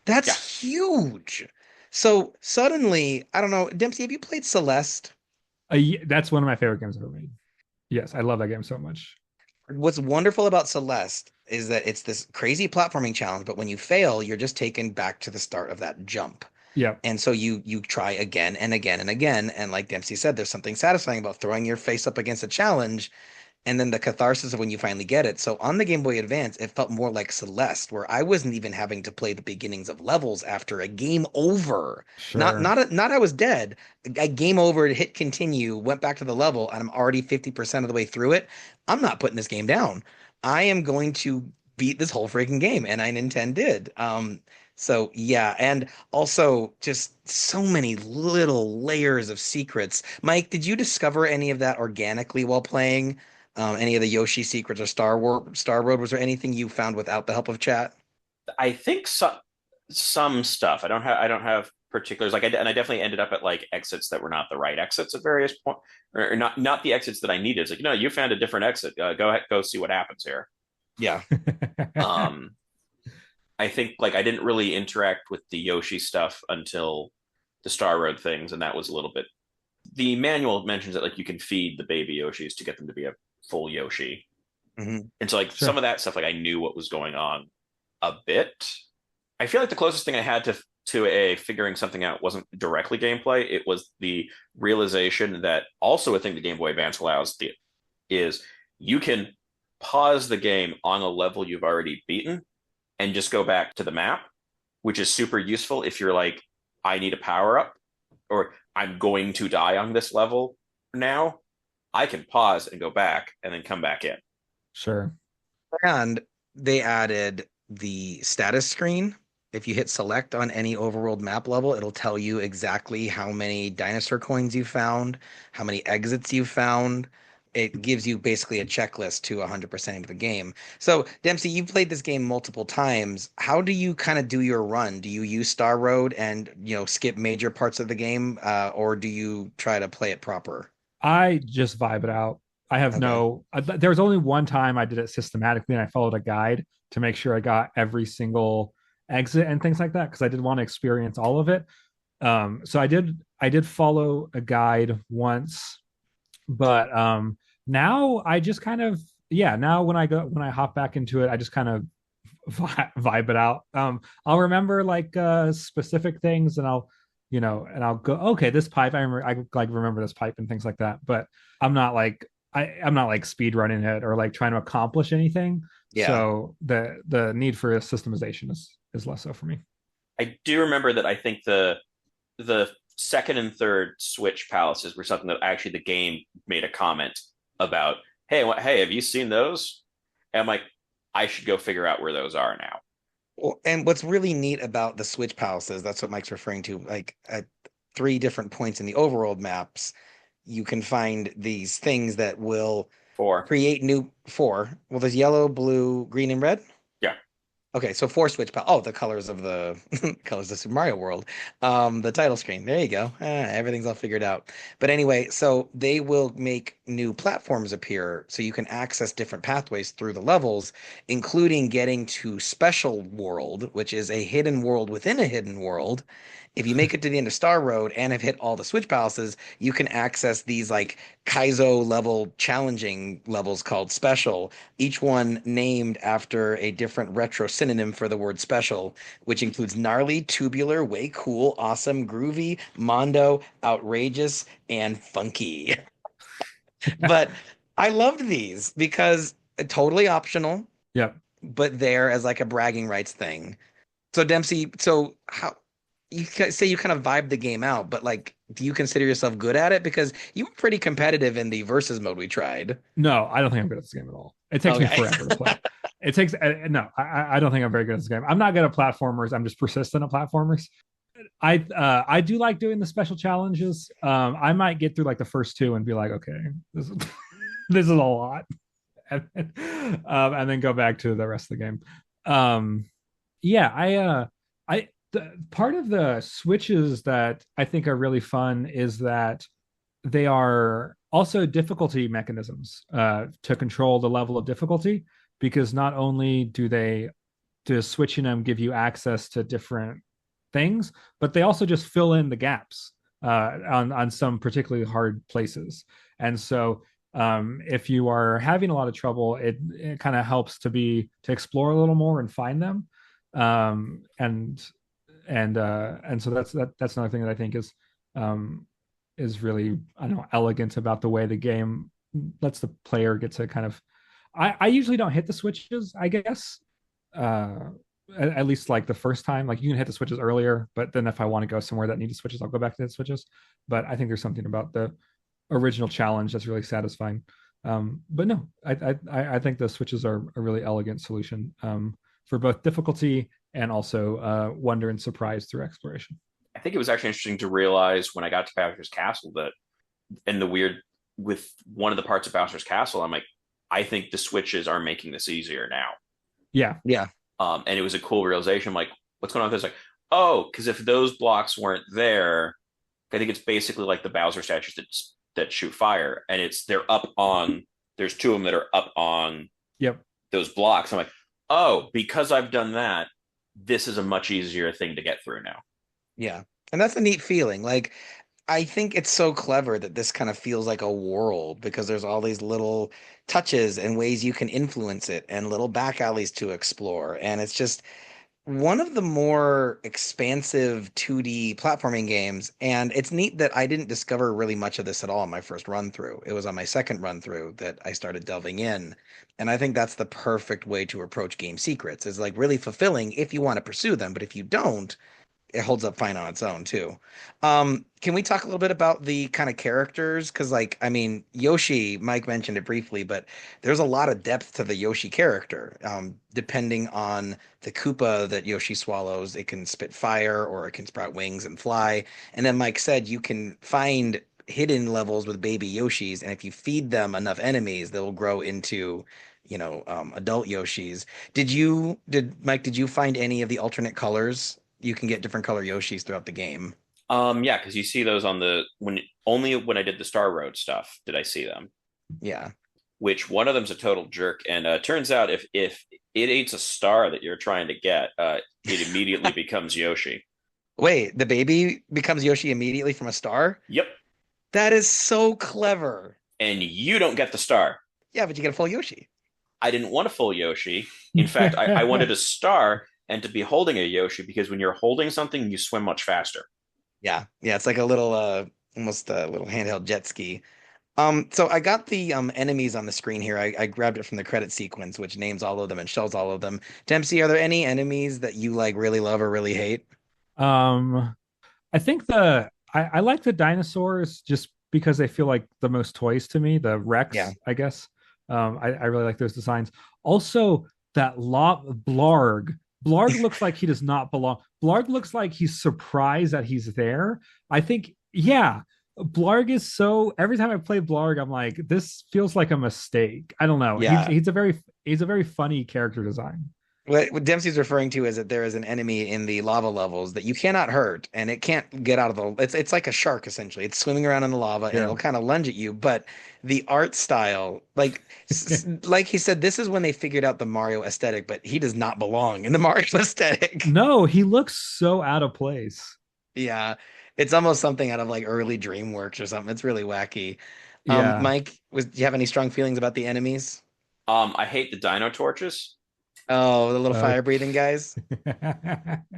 Yeah, That's huge. So suddenly, I don't know, Dempsey, have you played Celeste? That's one of my favorite games ever made. Yes, I love that game so much. What's wonderful about Celeste is that it's this crazy platforming challenge, but when you fail, you're just taken back to the start of that jump. Yeah, And so you try again and again and again. And like Dempsey said, there's something satisfying about throwing your face up against a challenge and then the catharsis of when you finally get it. So on the Game Boy Advance, it felt more like Celeste, where I wasn't even having to play the beginnings of levels after a game over. sure. Not I was dead. I game over, hit continue, went back to the level, and I'm already 50% of the way through it. I'm not putting this game down. I am going to beat this whole freaking game, and I Nintendo did. So yeah, and also just so many little layers of secrets. Mike, did you discover any of that organically while playing? Any of the Yoshi secrets or Star Road? Was there anything you found without the help of chat? I think some stuff. I don't have particulars. And I definitely ended up at like exits that were not the right exits at various points, or not the exits that I needed. It's like, no, you found a different exit. Go ahead, go see what happens here. Yeah. Um, I think like I didn't really interact with the Yoshi stuff until the Star Road things, and that was a little bit. The manual mentions that like you can feed the baby Yoshis to get them to be a full Yoshi, Hmm. and so like some Sure. of that stuff, like I knew what was going on a bit. I feel like the closest thing I had to a figuring something out wasn't directly gameplay. It was the realization that also a thing the Game Boy Advance allows is you can pause the game on a level you've already beaten and just go back to the map, which is super useful if you're like, I need a power up or I'm going to die on this level now. I can pause and go back and then come back in. Sure. And they added the status screen. If you hit select on any overworld map level, it'll tell you exactly how many dinosaur coins you found, how many exits you found. It gives you basically a checklist to 100% of the game. So, Dempsey, you've played this game multiple times. How do you kind of do your run? Do you use Star Road and, skip major parts of the game, or do you try to play it proper? I just vibe it out. I have Okay. there was only one time I did it systematically and I followed a guide to make sure I got every single exit and things like that because I did want to experience all of it. So I did follow a guide once, but now I just kind of yeah, now when I hop back into it, I just kind of vibe it out. I'll remember like specific things and I'll go, okay, this pipe, I like remember this pipe and things like that. But I'm not like I'm not like speed running it or like trying to accomplish anything. Yeah. So the need for a systemization is less so for me. I do remember that I think the second and third Switch palaces were something that actually the game made a comment about. Hey, have you seen those? And I'm like, I should go figure out where those are now. Well, and what's really neat about the Switch palaces, that's what Mike's referring to, like at three different points in the overworld maps, you can find these things that will For create new four. Well, there's yellow, blue, green, and red. yeah, Okay, so four Switch pal. Oh, the colors of the colors of Super Mario World. The title screen. There you go. Everything's all figured out. But anyway, so they will make new platforms appear, so you can access different pathways through the levels, including getting to Special World, which is a hidden world within a hidden world. If you make it to the end of Star Road and have hit all the Switch Palaces, you can access these like Kaizo level challenging levels called Special, each one named after a different retro synonym for the word special, which includes gnarly, tubular, way cool, awesome, groovy, mondo, outrageous, and funky. But I loved these because totally optional, Yep. but there as like a bragging rights thing. So Dempsey, so how say you kind of vibe the game out, but like, do you consider yourself good at it? Because you were pretty competitive in the versus mode we tried. No, I don't think I'm good at this game at all. It takes me Okay. forever to play. It takes no. I don't think I'm very good at this game. I'm not good at platformers. I'm just persistent at platformers. I do like doing the special challenges. I might get through like the first two and be like, okay, this is this is a lot, and then go back to the rest of the game. Yeah, I part of the switches that I think are really fun is that they are also difficulty mechanisms to control the level of difficulty, because not only does switching them give you access to different things, but they also just fill in the gaps on some particularly hard places. And so if you are having a lot of trouble, it kind of helps to explore a little more and find them. And so that's another thing that I think is really, I don't know, elegant about the way the game lets the player get to kind of. I usually don't hit the switches, I guess. At least like the first time, like you can hit the switches earlier, but then if I want to go somewhere that needs switches, I'll go back to the switches. But I think there's something about the original challenge that's really satisfying. But no, I think the switches are a really elegant solution for both difficulty and also wonder and surprise through exploration. I think it was actually interesting to realize when I got to Bowser's Castle that, and the weird with one of the parts of Bowser's Castle, I'm like, I think the switches are making this easier now. Yeah. Yeah. And it was a cool realization. I'm like, what's going on with this? Like, oh, because if those blocks weren't there, I think it's basically like the Bowser statues that shoot fire, and they're up on. There's two of them that are up on. Yep. Those blocks. I'm like, oh, because I've done that, this is a much easier thing to get through now. Yeah. And that's a neat feeling. Like, I think it's so clever that this kind of feels like a world because there's all these little touches and ways you can influence it and little back alleys to explore. And it's just one of the more expansive 2D platforming games. And it's neat that I didn't discover really much of this at all on my first run through. It was on my second run through that I started delving in. And I think that's the perfect way to approach game secrets. Is like really fulfilling if you want to pursue them. But if you don't, it holds up fine on its own too. Can we talk a little bit about the kind of characters? Because, like, I mean, Yoshi, Mike mentioned it briefly, but there's a lot of depth to the Yoshi character. Depending on the Koopa that Yoshi swallows, it can spit fire or it can sprout wings and fly. And then Mike said you can find hidden levels with baby Yoshis, and if you feed them enough enemies, they'll grow into, adult Yoshis. Did you find any of the alternate colors? You can get different color Yoshis throughout the game. Yeah, because you see those only when I did the Star Road stuff did I see them. Yeah. Which one of them's a total jerk, and turns out if it eats a star that you're trying to get, it immediately becomes Yoshi. Wait, the baby becomes Yoshi immediately from a star? Yep. That is so clever. And you don't get the star. Yeah, but you get a full Yoshi. I didn't want a full Yoshi. In fact, I wanted a star and to be holding a Yoshi, because when you're holding something, you swim much faster. Yeah, it's like a little, almost a little handheld jet ski. So I got the enemies on the screen here. I grabbed it from the credit sequence, which names all of them and shows all of them. Dempsey, are there any enemies that you like really love or really hate? I think I like the dinosaurs just because they feel like the most toys to me. The Rex, Yeah. I guess. I really like those designs. Also, that Blarg. Blarg looks like he does not belong. Blarg looks like he's surprised that he's there. I think, yeah, Blarg is so. Every time I play Blarg, I'm like, this feels like a mistake. I don't know. Yeah. He's a very funny character design. What Dempsey's referring to is that there is an enemy in the lava levels that you cannot hurt, and it can't get out of the. It's like a shark essentially. It's swimming around in the lava, and Yeah. it'll kind of lunge at you. But the art style, like he said, this is when they figured out the Mario aesthetic. But he does not belong in the Mario aesthetic. No, he looks so out of place. Yeah, it's almost something out of like early DreamWorks or something. It's really wacky. Yeah. Mike, do you have any strong feelings about the enemies? I hate the dino torches. Oh, the little Uh, fire breathing guys.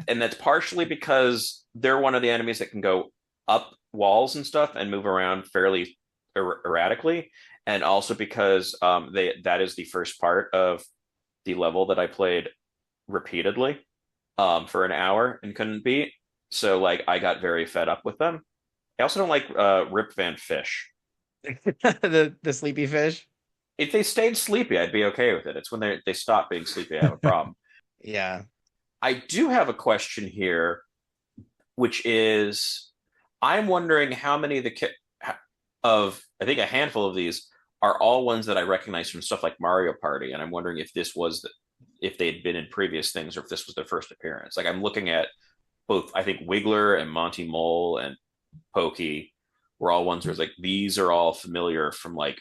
And that's partially because they're one of the enemies that can go up walls and stuff and move around fairly erratically, and also because that is the first part of the level that I played repeatedly for an hour and couldn't beat. So like I got very fed up with them. I also don't like Rip Van Fish. The sleepy fish. If they stayed sleepy, I'd be okay with it. It's when they stop being sleepy I have a problem. Yeah. I do have a question here, which is I'm wondering how many of I think a handful of these are all ones that I recognize from stuff like Mario Party, and I'm wondering if if they had been in previous things or if this was their first appearance. Like I'm looking at both, I think Wiggler and Monty Mole and Pokey were all ones where it's like these are all familiar from like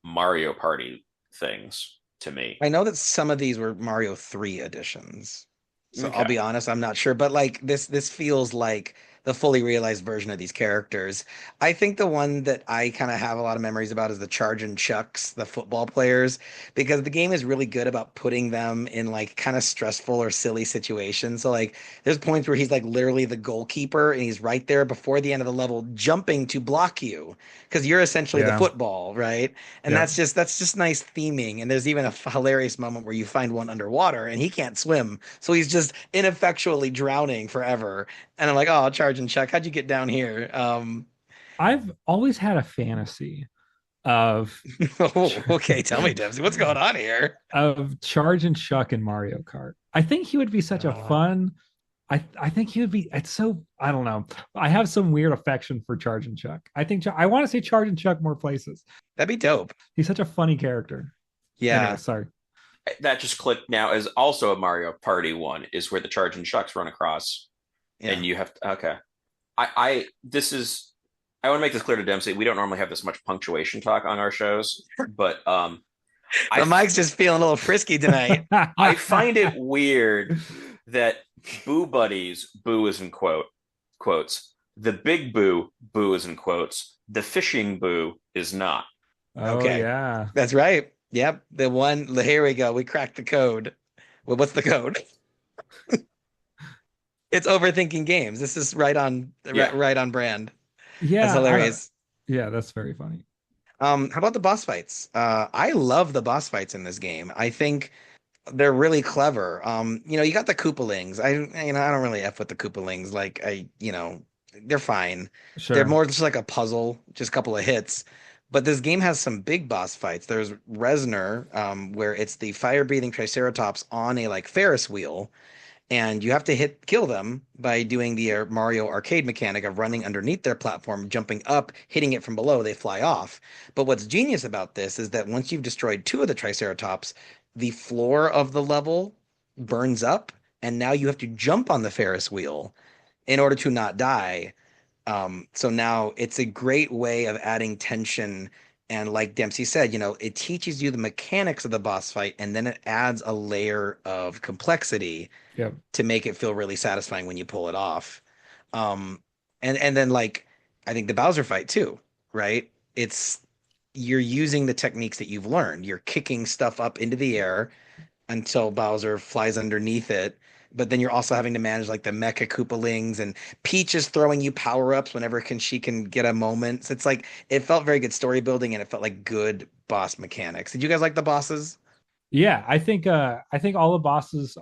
Mario Party things to me. I know that some of these were Mario 3 editions. So I'll Okay. be honest, I'm not sure, but like this feels like the fully realized version of these characters. I think the one that I kind of have a lot of memories about is the Charge and Chucks, the football players, because the game is really good about putting them in like kind of stressful or silly situations. So like there's points where he's like literally the goalkeeper and he's right there before the end of the level jumping to block you because you're essentially the Yeah. football, right? And Yeah. that's just nice theming. And there's even a hilarious moment where you find one underwater and he can't swim, so he's just ineffectually drowning forever. And I'm like, oh, Charge and Chuck, how'd you get down here? I've always had a fantasy of Oh, okay, tell me, Dempsey, what's going on here? Charge and Chuck in Mario Kart. I think he would be such a fun. I think he would be. It's so I don't know. I have some weird affection for Charge and Chuck. I think I want to see Charge and Chuck more places. That'd be dope. He's such a funny character. Yeah. Anyway, sorry. That just clicked now as also a Mario Party one is where the Charge and Chucks run across Yeah. and you have to, okay. I this is I want to make this clear to Dempsey. We don't normally have this much punctuation talk on our shows, but The mic's just feeling a little frisky tonight. I find it weird that Boo Buddies, Boo is in quotes. The Big Boo, Boo is in quotes. The Fishing Boo is not. Oh Okay. yeah. That's right. Yep. The one, here we go. We cracked the code. Well, what's the code? It's Overthinking Games. This is right on Yeah. right on brand. Yeah. That's hilarious. Yeah, that's very funny. How about the boss fights? I love the boss fights in this game. I think they're really clever. You got the Koopalings. I don't really F with the Koopalings. Like they're fine. Sure. They're more just like a puzzle, just a couple of hits. But this game has some big boss fights. There's Resner, where it's the fire-breathing Triceratops on a like Ferris wheel, and you have to kill them by doing the Mario arcade mechanic of running underneath their platform, jumping up, hitting it from below, they fly off. But what's genius about this is that once you've destroyed two of the Triceratops, the floor of the level burns up, and now you have to jump on the Ferris wheel in order to not die. So now it's a great way of adding tension. And like Dempsey said, it teaches you the mechanics of the boss fight, and then it adds a layer of complexity Yep. to make it feel really satisfying when you pull it off. And then like I think the Bowser fight too, right? You're using the techniques that you've learned. You're kicking stuff up into the air until Bowser flies underneath it. But then you're also having to manage like the Mecha Koopalings, and Peach is throwing you power-ups whenever she can get a moment. So it's like it felt very good story building, and it felt like good boss mechanics. Did you guys like the bosses? Yeah, I think all the bosses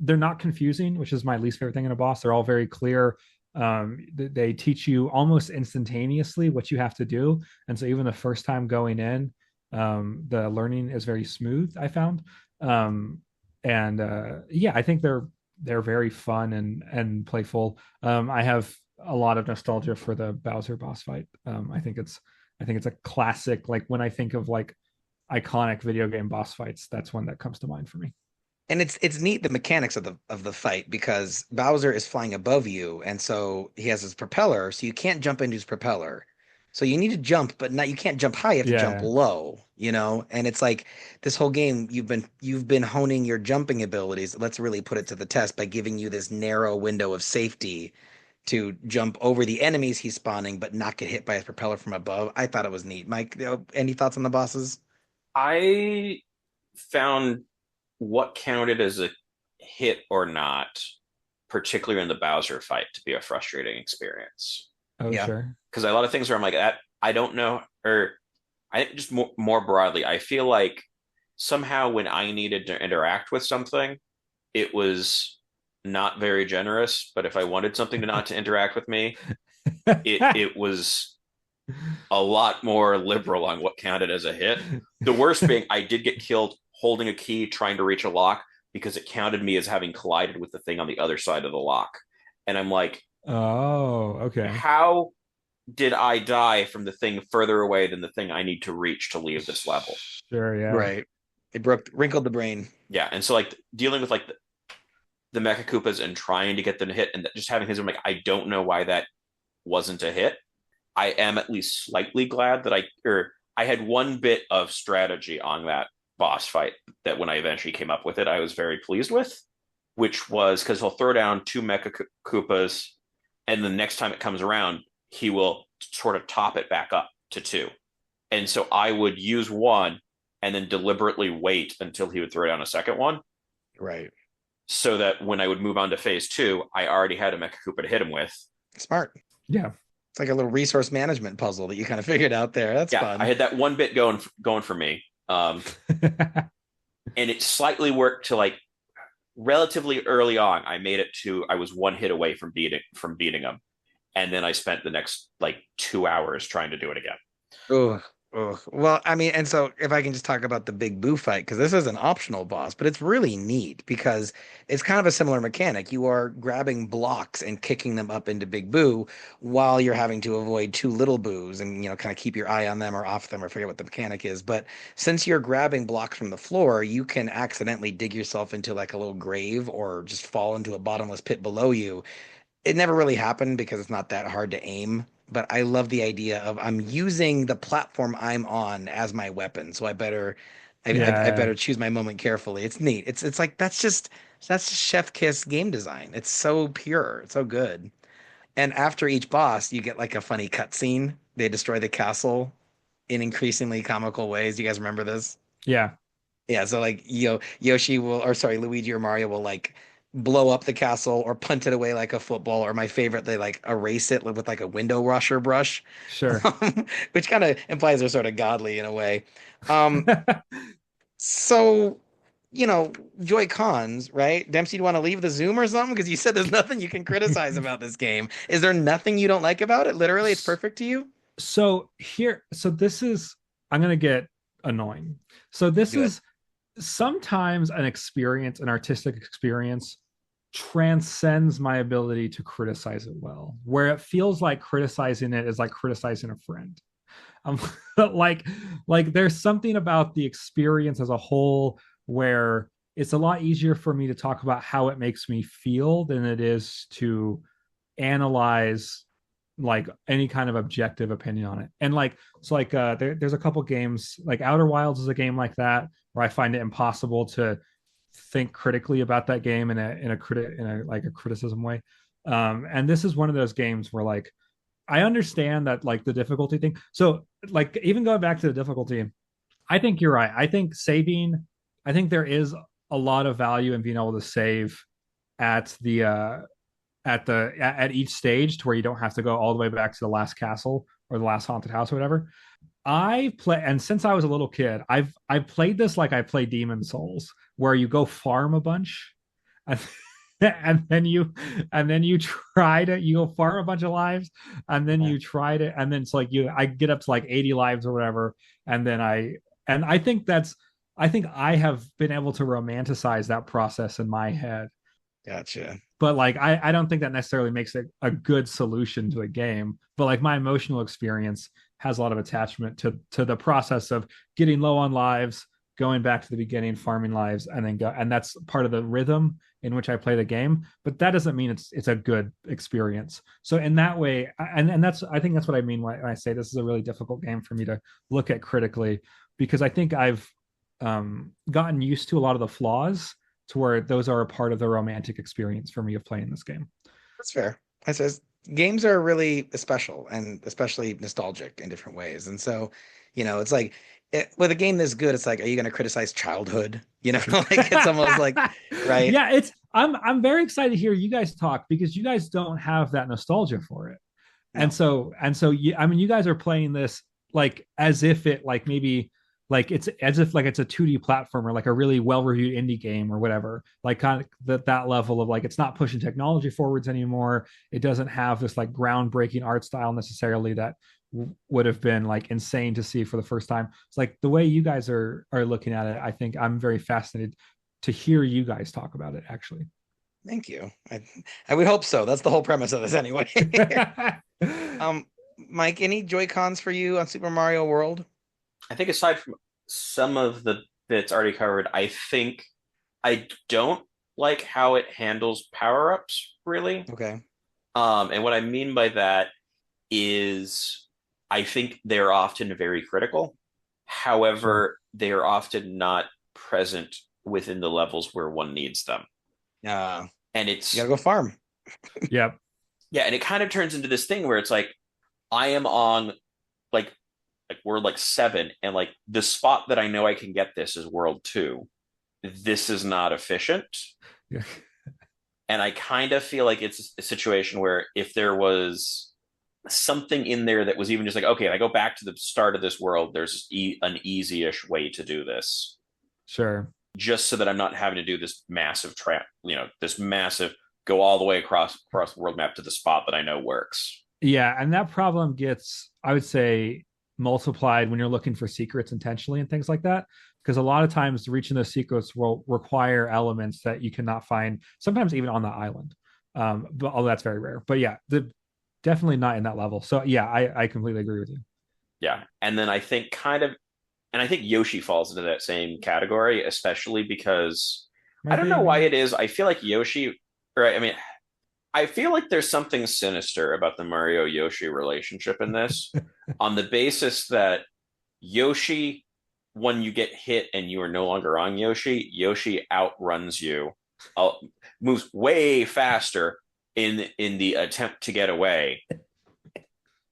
they're not confusing, which is my least favorite thing in a boss. They're all very clear. They teach you almost instantaneously what you have to do, and so even the first time going in, the learning is very smooth, I found. Yeah, I think they're very fun and playful. I have a lot of nostalgia for the Bowser boss fight. I think it's a classic. Like when I think of like iconic video game boss fights, that's one that comes to mind for me. And it's neat the mechanics of the fight because Bowser is flying above you, and so he has his propeller, so you can't jump into his propeller. So you need to jump, but not you can't jump high, you have to jump Yeah. low, you know? And it's like this whole game you've been honing your jumping abilities. Let's really put it to the test by giving you this narrow window of safety to jump over the enemies he's spawning, but not get hit by his propeller from above. I thought it was neat. Mike, any thoughts on the bosses? I found what counted as a hit or not, particularly in the Bowser fight, to be a frustrating experience. Oh, Yeah. sure. Because a lot of things where I'm like, that I don't know, or I think just more broadly, I feel like somehow when I needed to interact with something, it was not very generous. But if I wanted something to not to interact with me, it was a lot more liberal on what counted as a hit. The worst being I did get killed holding a key trying to reach a lock because it counted me as having collided with the thing on the other side of the lock. And I'm like, Oh, okay. how did I die from the thing further away than the thing I need to reach to leave this level? Sure, yeah. Right. It wrinkled the brain. Yeah, and so like dealing with like the Mecha Koopas and trying to get them to hit and just having his, I'm like, I don't know why that wasn't a hit. I am at least slightly glad that I had one bit of strategy on that boss fight that when I eventually came up with it, I was very pleased with, which was because he'll throw down two Mecha Koopas, and the next time it comes around, he will sort of top it back up to two. And so I would use one and then deliberately wait until he would throw down a second one. Right. So that when I would move on to phase two, I already had a Mecha Koopa to hit him with. Smart. Yeah. It's like a little resource management puzzle that you kind of figured out there. That's fun. I had that one bit going for me. And it slightly worked to like relatively early on. I made it to I was one hit away from beating him. And then I spent the next like 2 hours trying to do it again. Oh, well, I mean, and so if I can just talk about the Big Boo fight, because this is an optional boss, but it's really neat because it's kind of a similar mechanic. You are grabbing blocks and kicking them up into Big Boo while you're having to avoid two little boos and, kind of keep your eye on them or off them or forget what the mechanic is. But since you're grabbing blocks from the floor, you can accidentally dig yourself into like a little grave or just fall into a bottomless pit below you. It never really happened because it's not that hard to aim, but I love the idea of I'm using the platform I'm on as my weapon, so I better choose my moment carefully. It's neat. It's like that's chef kiss game design. It's so pure, it's so good. And after each boss, you get like a funny cutscene. They destroy the castle in increasingly comical ways. You guys remember this? Yeah. Yeah, so like Yoshi will, or sorry, Luigi or Mario will like blow up the castle or punt it away like a football, or my favorite, they like erase it with like a window washer brush, Sure. which kind of implies they're sort of godly in a way. Um, so Joy Cons, right? Dempsey, do you want to leave the Zoom or something? Because you said there's nothing you can criticize about this game. Is there nothing you don't like about it? Literally, it's perfect to you. So this is, I'm going to get annoying. So this Do it. is sometimes an artistic experience transcends my ability to criticize it well, where it feels like criticizing it is like criticizing a friend. Um, like there's something about the experience as a whole where it's a lot easier for me to talk about how it makes me feel than it is to analyze like any kind of objective opinion on it. And there's a couple games, like Outer Wilds is a game like that, where I find it impossible to think critically about that game in a criticism way. And this is one of those games where like I understand that like the difficulty thing. So like even going back to the difficulty, I think you're right. I think there is a lot of value in being able to save at at each stage to where you don't have to go all the way back to the last castle or the last haunted house or whatever. And since I was a little kid, I've played this like I play Demon Souls, where you go farm a bunch and, and then you go farm a bunch of lives, and then you try to, and then it's like I get up to like 80 lives or whatever, and then I think I have been able to romanticize that process in my head. Gotcha. But like I don't think that necessarily makes it a good solution to a game. But like my emotional experience has a lot of attachment to the process of getting low on lives, going back to the beginning, farming lives, and then go, and that's part of the rhythm in which I play the game. But that doesn't mean it's a good experience. So in that way, and that's, I think that's what I mean when I say this is a really difficult game for me to look at critically, because I think I've gotten used to a lot of the flaws to where those are a part of the romantic experience for me of playing this game. That's fair. I says games are really special and especially nostalgic in different ways. And so, it's like with a game this good, it's like, are you going to criticize childhood? Like it's almost like, right? Yeah, I'm very excited to hear you guys talk, because you guys don't have that nostalgia for it. No. And so you guys are playing this like as if it like maybe like it's as if like it's a 2D platformer, like a really well-reviewed indie game or whatever, like kind of that level of like, it's not pushing technology forwards anymore. It doesn't have this like groundbreaking art style necessarily that would have been like insane to see for the first time. It's like the way you guys are looking at it, I think I'm very fascinated to hear you guys talk about it, actually. Thank you. I would hope so. That's the whole premise of this anyway. Mike, any Joy-Cons for you on Super Mario World? I think aside from some of the bits already covered, I think I don't like how it handles power-ups, really. Okay. And what I mean by that is I think they're often very critical. However, they are often not present within the levels where one needs them. And it's... You gotta go farm. Yep. Yeah, and it kind of turns into this thing where it's like, I am on like world like 7, and like the spot that I know I can get this is world 2. This is not efficient. Yeah. And I kind of feel like it's a situation where if there was something in there that was even just like, okay, I go back to the start of this world, there's an easy-ish way to do this. Sure. Just so that I'm not having to do this massive this massive go all the way across the world map to the spot that I know works. Yeah, and that problem gets, I would say, multiplied when you're looking for secrets intentionally and things like that, because a lot of times reaching those secrets will require elements that you cannot find, sometimes even on the island. But although that's very rare. But yeah, definitely not in that level. So yeah, I completely agree with you. Yeah, and then I think I think Yoshi falls into that same category, especially because I don't know why it is. I feel like Yoshi, right? I mean, I feel like there's something sinister about the Mario-Yoshi relationship in this on the basis that Yoshi, when you get hit and you are no longer on Yoshi, Yoshi outruns you, moves way faster in the attempt to get away.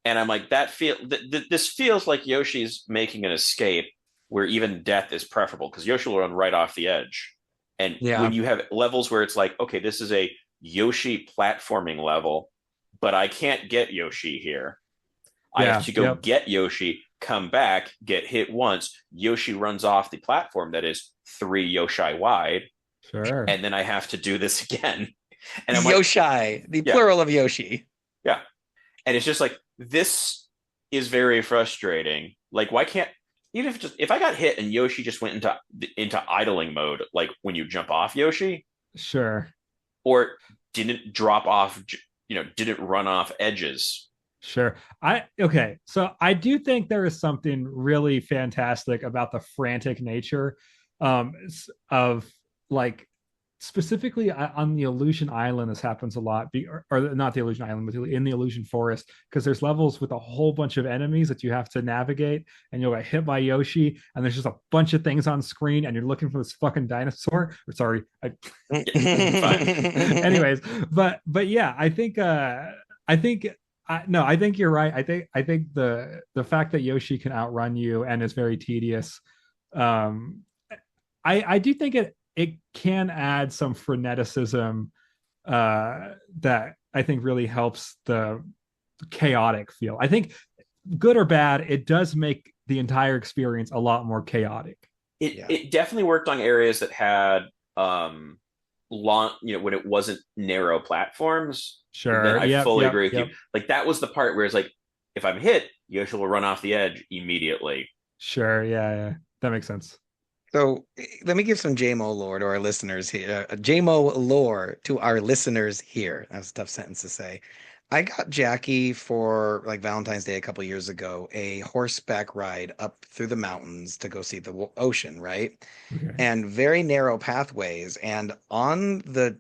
And I'm like, this feels like Yoshi's making an escape where even death is preferable, because Yoshi will run right off the edge. And when you have levels where it's like, okay, this is a Yoshi platforming level, but I can't get Yoshi here. I have to go get Yoshi, come back, get hit once. Yoshi runs off the platform that is 3 Yoshi wide. Sure. And then I have to do this again. And I'm Yoshi, like, the plural of Yoshi. Yeah. And it's just like, this is very frustrating. Like, why can't, even if I got hit and Yoshi just went into idling mode, like when you jump off Yoshi. Sure. Or didn't drop off, didn't run off edges. Sure. So I do think there is something really fantastic about the frantic nature of like, specifically on the Illusion Island. This happens a lot, or not the Illusion Island, but in the Illusion Forest, because there's levels with a whole bunch of enemies that you have to navigate, and you'll get hit by Yoshi, and there's just a bunch of things on screen, and you're looking for this fucking dinosaur. Or sorry, anyways, but yeah, I think you're right. I think the fact that Yoshi can outrun you and is very tedious, I do think it can add some freneticism that I think really helps the chaotic feel. I think, good or bad, it does make the entire experience a lot more chaotic. It definitely worked on areas that had long, when it wasn't narrow platforms. Sure. I fully agree with you. Like, that was the part where it's like, if I'm hit, Yoshi will run off the edge immediately. Sure. Yeah. That makes sense. So let me give some Jaymo lore to our listeners here. Jaymo lore to our listeners here. That's a tough sentence to say. I got Jackie for like Valentine's Day a couple years ago, a horseback ride up through the mountains to go see the ocean, right? Okay. And very narrow pathways. And on the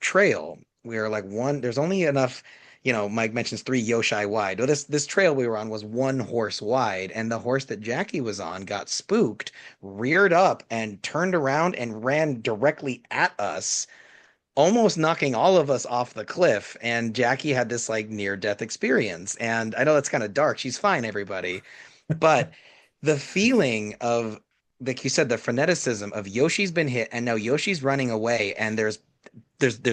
trail, we were like there's only enough, Mike mentions 3 Yoshi wide. Well, this trail we were on was 1 horse wide, and the horse that Jackie was on got spooked, reared up, and turned around and ran directly at us, almost knocking all of us off the cliff. And Jackie had this like near death experience. And I know that's kind of dark. She's fine, everybody. But the feeling of, like you said, the freneticism of Yoshi's been hit and now Yoshi's running away, and there's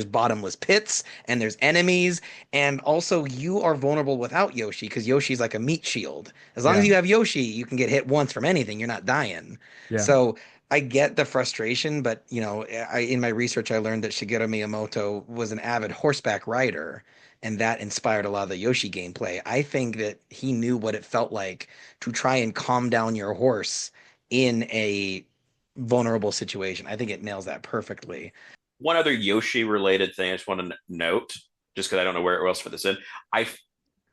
bottomless pits and there's enemies, and also you are vulnerable without Yoshi because Yoshi's like a meat shield. As long as Yeah. you have Yoshi, you can get hit once from anything. You're not dying. Yeah. So I get the frustration, but in my research I learned that Shigeru Miyamoto was an avid horseback rider, and that inspired a lot of the Yoshi gameplay. I think that he knew what it felt like to try and calm down your horse in a vulnerable situation. I think it nails that perfectly. One other Yoshi related thing I just want to note, just because I don't know where else for this in. I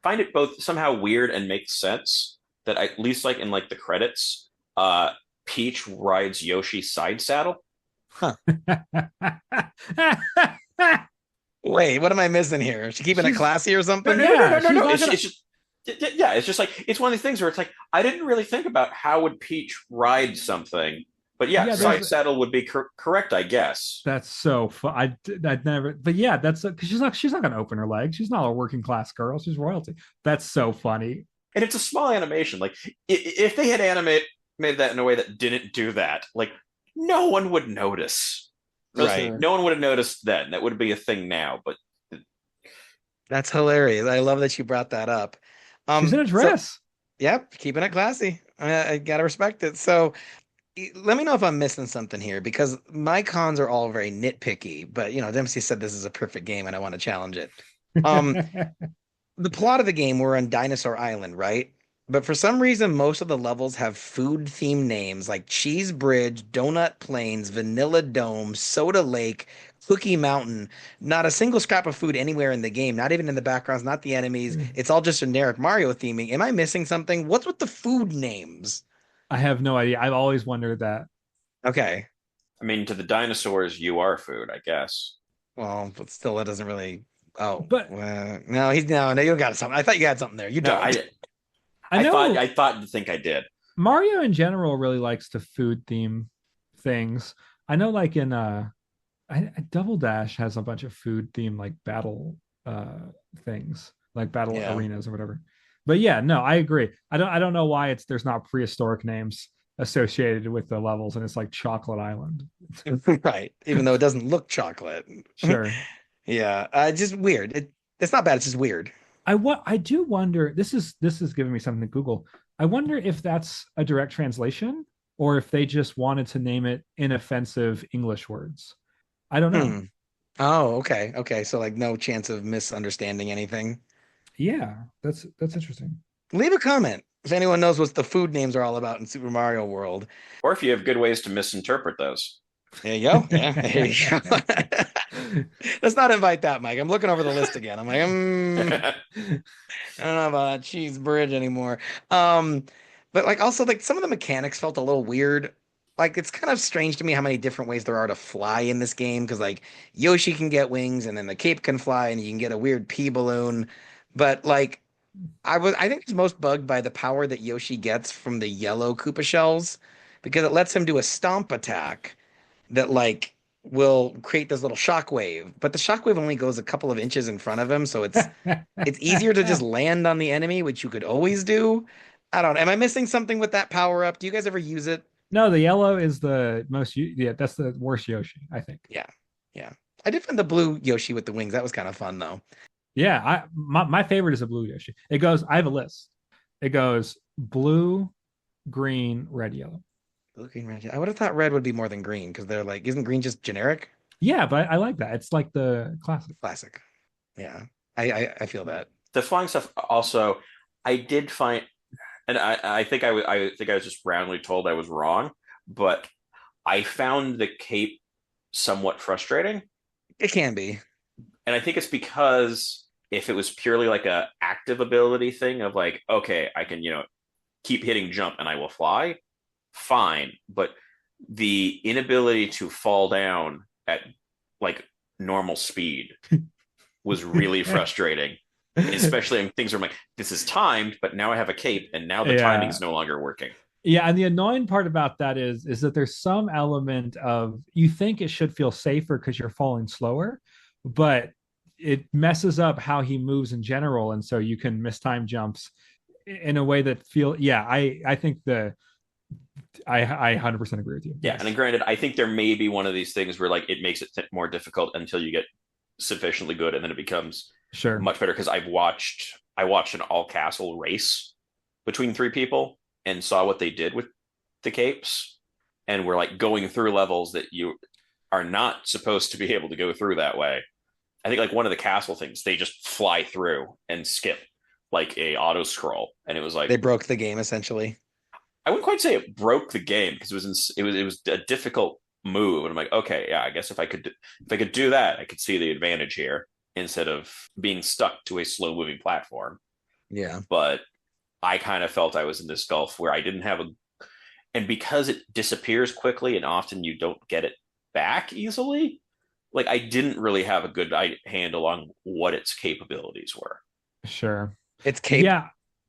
find it both somehow weird and makes sense that at least like in like the credits, Peach rides Yoshi's side saddle. Wait, what am I missing here? Is she keeping it She's- classy or No, something? no, Yeah, no, no, no, no. she's not It's just yeah, it's just like it's one of these things where it's like I didn't really think about how would Peach ride something, but yeah, Yeah, side saddle would be correct, I guess. That's so fun. I'd never, but yeah, that's because she's not gonna open her legs. She's not a working class girl. She's royalty. That's so funny. And it's a small animation. Like if they had made that in a way that didn't do that, like no one would notice. Right. No one would have noticed then. That would be a thing now, but That's hilarious. I love that you brought that up. She's in a So, dress. yep, keeping it classy. I gotta respect it. So let me know if I'm missing something here, because my cons are all very nitpicky, but Dempsey said this is a perfect game and I want to challenge it. Um, the plot of the game, we're on Dinosaur Island, right? But for some reason, most of the levels have food themed names like Cheese Bridge, Donut Plains, Vanilla Dome, Soda Lake, Cookie Mountain. Not a single scrap of food anywhere in the game, not even in the backgrounds, not the enemies. It's all just generic Mario theming. Am I missing something? What's with the food names? I have no idea. I've always wondered that. Okay. I mean, to the dinosaurs, you are food, I guess. Well, but still, that doesn't really. Oh, But- well, no, no, you got something. I thought you had something there. You No, don't. I know I thought to think I did. Mario in general really likes to food theme things. I know, like in Double Dash has a bunch of food theme like battle things, like battle Yeah. arenas or whatever. But yeah, no, I agree. I don't know why there's not prehistoric names associated with the levels, and it's like Chocolate Island. Right. Even though it doesn't look chocolate. Sure. Yeah. Just weird. It's not bad. It's just weird. I do wonder. This is giving me something to Google. I wonder if that's a direct translation or if they just wanted to name it inoffensive English words. I don't know. Oh, okay. Okay. So like no chance of misunderstanding anything. Yeah, that's interesting. Leave a comment if anyone knows what the food names are all about in Super Mario World. Or if you have good ways to misinterpret those. There you go. Yeah, there you go. Let's not invite that, Mike. I'm looking over the list again. I'm like, I don't know about that cheese bridge anymore. But like also like some of the mechanics felt a little weird. Like it's kind of strange to me how many different ways there are to fly in this game, because like Yoshi can get wings and then the cape can fly and you can get a weird pea balloon. But like I think it's most bugged by the power that Yoshi gets from the yellow Koopa shells, because it lets him do a stomp attack that like will create this little shockwave, but the shockwave only goes a couple of inches in front of him, so it's easier to just land on the enemy, which you could always do. I don't know. Am I missing something with that power up? Do you guys ever use it? No, the yellow is the most. Yeah, that's the worst Yoshi, I think. Yeah. I did find the blue Yoshi with the wings. That was kind of fun though. Yeah, my favorite is a blue Yoshi. It goes. I have a list. It goes blue, green, red, yellow. Blue, green, red. I would have thought red would be more than green, because they're like, isn't green just generic? Yeah, but I like that. It's like the classic. Classic. Yeah. I feel that. The flying stuff also, I did find, and I think I think I was just roundly told I was wrong, but I found the cape somewhat frustrating. It can be. And I think it's because if it was purely like a active ability thing of like, okay, I can, keep hitting jump and I will fly, fine. But the inability to fall down at like normal speed was really frustrating. Especially in things where I'm like, this is timed, but now I have a cape and now the timing is no longer working. Yeah, and the annoying part about that is that there's some element of you think it should feel safer because you're falling slower, but it messes up how he moves in general, and so you can miss time jumps in a way that I think I 100% agree with you. Yeah, yes. And granted, I think there may be one of these things where like it makes it more difficult until you get sufficiently good, and then it becomes much better. Because I watched an all castle race between 3 people and saw what they did with the capes, and we're like going through levels that you are not supposed to be able to go through that way. I think like one of the castle things, they just fly through and skip like a auto scroll, and it was like they broke the game essentially. I wouldn't quite say it broke the game because it was a difficult move, and I'm like, okay, yeah, I guess if I could do that, I could see the advantage here instead of being stuck to a slow moving platform. Yeah, but I kind of felt I was in this gulf where I didn't have and because it disappears quickly and often you don't get it back easily, like I didn't really have a good handle on what its capabilities were. Sure. Its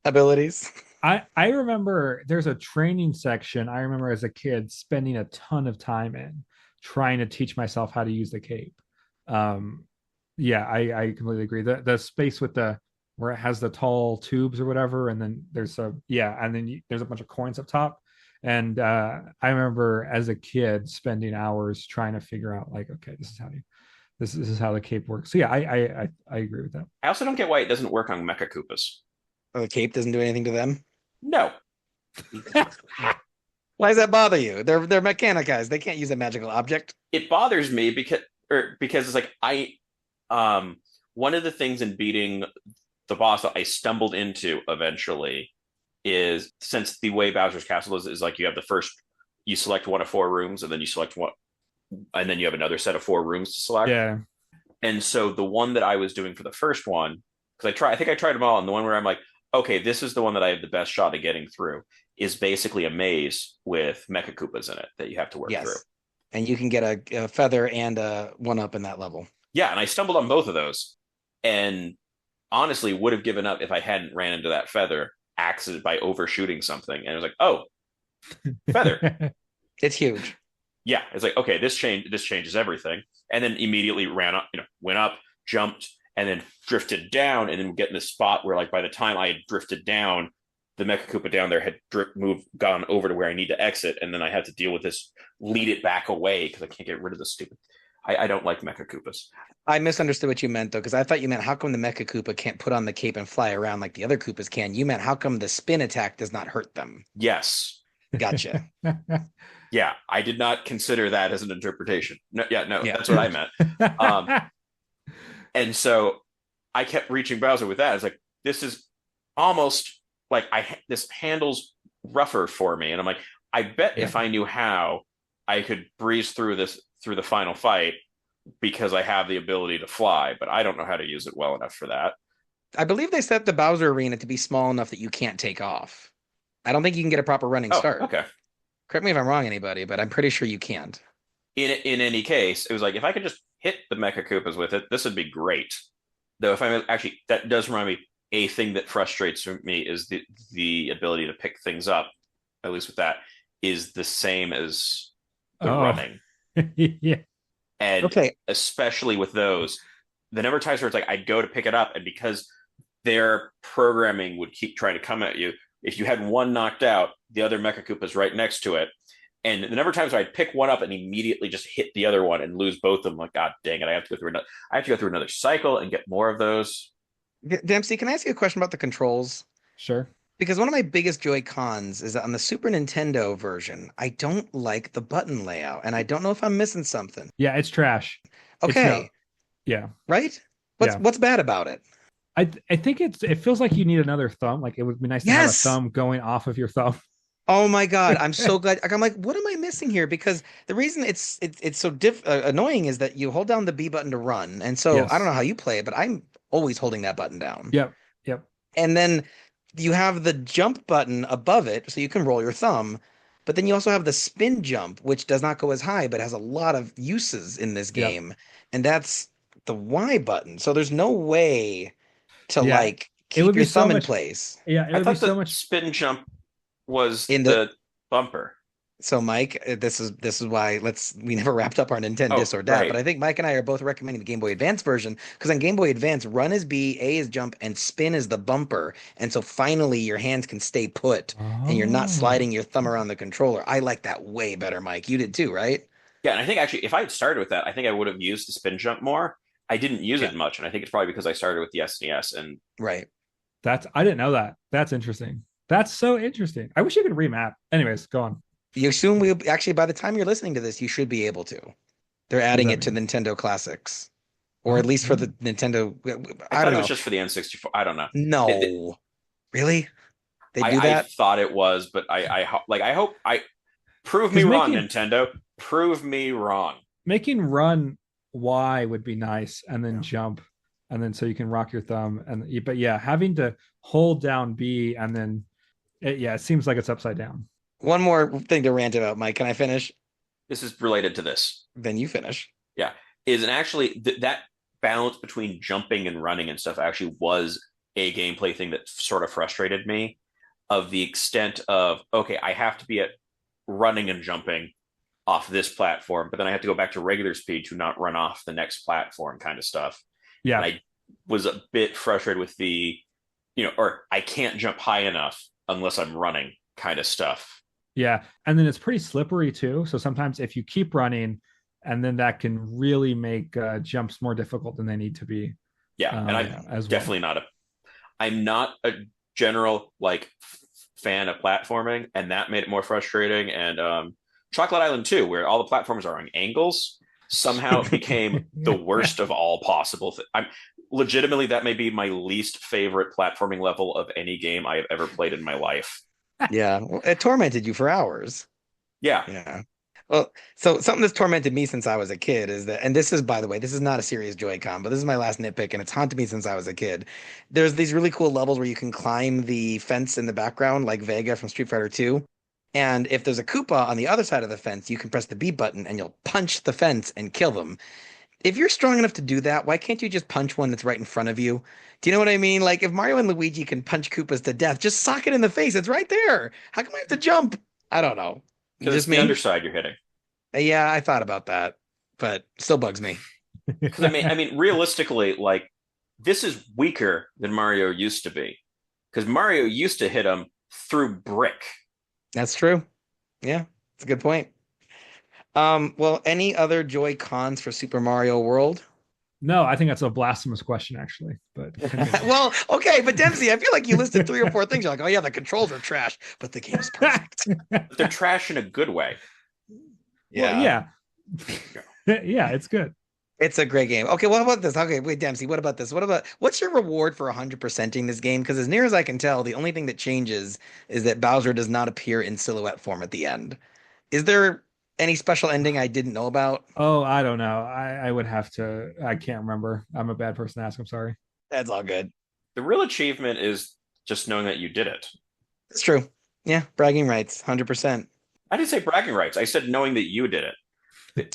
abilities. I remember there's a training section I remember as a kid spending a ton of time in trying to teach myself how to use the cape. I completely agree. The space with where it has the tall tubes or whatever, and then there's there's a bunch of coins up top. And I remember as a kid spending hours trying to figure out like, okay, this is how the cape works. So yeah, I agree with that. I also don't get why it doesn't work on Mecha Koopas. Oh, the cape doesn't do anything to them? No. Why does that bother you? They're Mechanicized. They can't use a magical object. It bothers me because it's like one of the things in beating the boss that I stumbled into eventually is, since the way Bowser's Castle is like you have you select one of 4 rooms, and then you select one, and then you have another set of 4 rooms to select. Yeah. And so the one that I was doing for the first one, because I think I tried them all, and the one where I'm like, okay, this is the one that I have the best shot at getting through, is basically a maze with Mecha Koopas in it that you have to work through. And you can get a feather and a 1-up in that level. Yeah, and I stumbled on both of those, and honestly would have given up if I hadn't ran into that feather accident by overshooting something. And it was like, oh, feather. It's huge. Yeah, it's like, okay, this changes everything. And then immediately ran up, went up, jumped, and then drifted down, and then get in this spot where, like, by the time I had drifted down, the Mecha Koopa down there had gone over to where I need to exit, and then I had to deal with this, lead it back away because I can't get rid of this stupid. I don't like Mecha Koopas. I misunderstood what you meant, though, because I thought you meant how come the Mecha Koopa can't put on the cape and fly around like the other Koopas can? You meant how come the spin attack does not hurt them? Yes. Gotcha. Yeah, I did not consider that as an interpretation. No, that's what I meant. And so I kept reaching Bowser with that. It's like, this is almost like this handles rougher for me. And I'm like, I bet if I knew how, I could breeze through the final fight because I have the ability to fly, but I don't know how to use it well enough for that. I believe they set the Bowser arena to be small enough that you can't take off. I don't think you can get a proper running start. Okay. Correct me if I'm wrong, anybody, but I'm pretty sure you can't. In any case, it was like, if I could just hit the Mecha Koopas with it, this would be great. Though that does remind me, a thing that frustrates me is the ability to pick things up, at least with that, is the same as the running. Yeah. And especially with those, the number of times where it's like I'd go to pick it up, and because their programming would keep trying to come at you, if you had one knocked out, the other Mecha Koopa's right next to it. And the number of times where I'd pick one up and immediately just hit the other one and lose both of them, like, God dang it, I have to go through another cycle and get more of those. Dempsey, can I ask you a question about the controls? Sure. Because one of my biggest Joy-Cons is that on the Super Nintendo version, I don't like the button layout, and I don't know if I'm missing something. Yeah, it's trash. Okay. Yeah. Right? What's bad about it? I think it feels like you need another thumb. Like, it would be nice to have a thumb going off of your thumb. Oh my God, I'm so glad. I'm like, what am I missing here? Because the reason it's so annoying is that you hold down the B button to run. And so I don't know how you play it, but I'm always holding that button down. Yep. Yep. And then you have the jump button above it, so you can roll your thumb. But then you also have the spin jump, which does not go as high, but has a lot of uses in this Yep. game. And that's the Y button. So there's no way to Yeah. like It would keep be your so thumb in much- place. Yeah, it I would be thought the so much. spin jump was In the bumper. So Mike, this is why we never wrapped up our Nintendo Oh, Dis or Dat, right. but I think Mike and I are both recommending the Game Boy Advance version because on Game Boy Advance, run is B, A is jump, and spin is the bumper. And so finally your hands can stay put and you're not Oh. sliding your thumb around the controller. I like that way better, Mike. You did too, right? Yeah, and I think actually if I had started with that, I think I would have used the spin jump more. I didn't use it much, and I think it's probably because I started with the SNES. And Right. I didn't know that. That's interesting. That's so interesting. I wish you could remap. Anyways, go on. You soon will actually by the time you're listening to this, you should be able to. They're adding it to Nintendo Classics. Or at least for the Nintendo. I I thought don't it know. was just for the N64. I don't know. No. Really? They do I that? thought it was, but I hope prove me 'Cause wrong, making- Nintendo. Prove me wrong. Making run Y would be nice, and then jump, and then so you can rock your thumb. But yeah, having to hold down B and then it seems like it's upside down. One more thing to rant about, Mike. Can I finish? This is related to this. Then you finish. Is and actually that balance between jumping and running and stuff actually was a gameplay thing that sort of frustrated me, of the extent of, okay, I have to be at running and jumping off this platform, but then I have to go back to regular speed to not run off the next platform kind of stuff. Yeah. And I was a bit frustrated with the, or I can't jump high enough unless I'm running kind of stuff. Yeah. And then it's pretty slippery too. So sometimes if you keep running, and then that can really make jumps more difficult than they need to be. Yeah. And I'm definitely I'm not a general fan of platforming, and that made it more frustrating. And Chocolate Island 2, where all the platforms are on angles, somehow became the worst of all possible. I'm legitimately, that may be my least favorite platforming level of any game I have ever played in my life. Yeah. Well, it tormented you for hours. Yeah. Yeah. Well, so something that's tormented me since I was a kid is that, and this is, by the way, this is not a serious Joy-Con, but this is my last nitpick, and it's haunted me since I was a kid. There's these really cool levels where you can climb the fence in the background, like Vega from Street Fighter 2. And if there's a Koopa on the other side of the fence, you can press the B button and you'll punch the fence and kill them. If you're strong enough to do that, why can't you just punch one that's right in front of you? Do you know what I mean? Like if Mario and Luigi can punch Koopas to death, just sock it in the face. It's right there. How come I have to jump? I don't know. Because it's the underside you're hitting. Yeah, I thought about that, but still bugs me. Because I mean, realistically, this is weaker than Mario used to be. Because Mario used to hit him through brick. That's true. Yeah, it's a good point. Well, any other Joy Cons for Super Mario World? No, I think that's a blasphemous question, actually. But well, okay, but Dempsey, I feel like you listed 3 or 4 things. You're like, oh yeah, the controls are trash, but the game's perfect. But they're trash in a good way. Yeah. Yeah, it's good. It's a great game. Okay, what about this? Okay, wait, Dempsey, what about this? What's your reward for 100%ing this game? Because as near as I can tell, the only thing that changes is that Bowser does not appear in silhouette form at the end. Is there any special ending I didn't know about? Oh, I don't know. I would have to. I can't remember. I'm a bad person to ask. I'm sorry. That's all good. The real achievement is just knowing that you did it. It's true. Yeah, bragging rights, 100%. I didn't say bragging rights. I said knowing that you did it.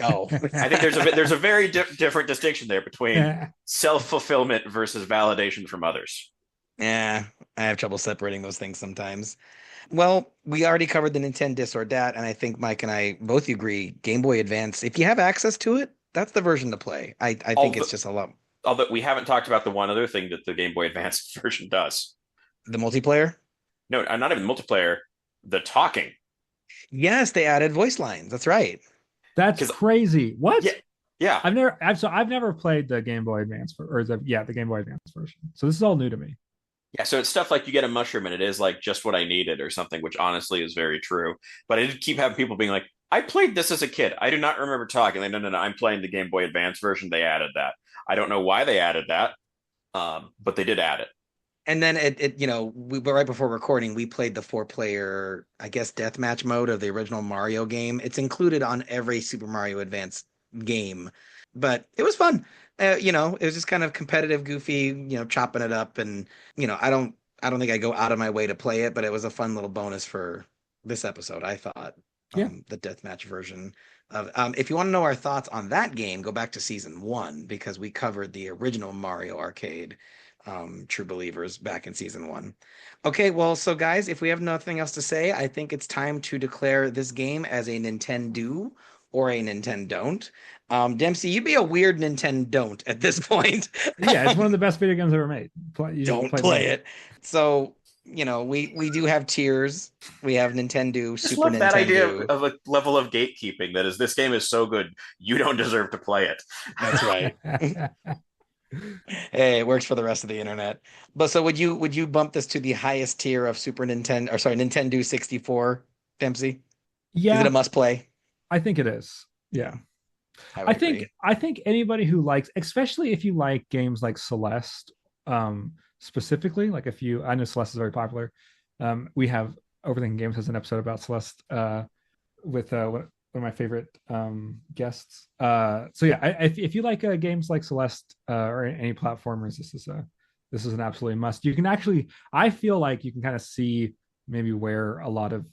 Oh, I think there's a very different distinction there between self-fulfillment versus validation from others. Yeah, I have trouble separating those things sometimes. Well, we already covered the Nintendo Dis or Dat, and I think Mike and I both agree. Game Boy Advance, if you have access to it, that's the version to play. I think it's just a lot. Although we haven't talked about the one other thing that the Game Boy Advance version does. The multiplayer? No, not even multiplayer. The talking. Yes, they added voice lines. That's right. That's crazy. What? Yeah. I've never played the Game Boy Advance the Game Boy Advance version. So this is all new to me. Yeah, so it's stuff like you get a mushroom and it is like just what I needed or something, which honestly is very true. But I did keep having people being like, I played this as a kid. I do not remember talking. Like, no, I'm playing the Game Boy Advance version. They added that. I don't know why they added that, but they did add it. And then right before recording, we played the 4-player, I guess, deathmatch mode of the original Mario game. It's included on every Super Mario Advance game, but it was fun. It was just kind of competitive, goofy, chopping it up, and I don't think I go out of my way to play it, but it was a fun little bonus for this episode, I thought. Yeah. The deathmatch version of. If you want to know our thoughts on that game, go back to season 1 because we covered the original Mario Arcade, True Believers back in season 1. Okay, well, so guys, if we have nothing else to say, I think it's time to declare this game as a Nintendo or a NintenDon't. Dempsey, you'd be a weird NintenDon't at this point. Yeah, it's one of the best video games ever made. Don't play it. So, we do have tiers. We have Nintendo, Just Super love that idea Nintendo. of a level of gatekeeping that is, this game is so good, you don't deserve to play it. That's right. Hey, it works for the rest of the internet. But so would you bump this to the highest tier of Super Nintendo, or sorry, Nintendo 64, Dempsey? Is it a Yeah, must play? I think it is. Yeah. I I would think agree. I think anybody who likes, especially if you like games like Celeste, specifically, like if you, I know Celeste is very popular. We have Overthinking Games has an episode about Celeste with one of my favorite guests. So yeah, if you like games like Celeste or any platformers, this is an absolutely must. You can actually, I feel like you can kind of see maybe where a lot of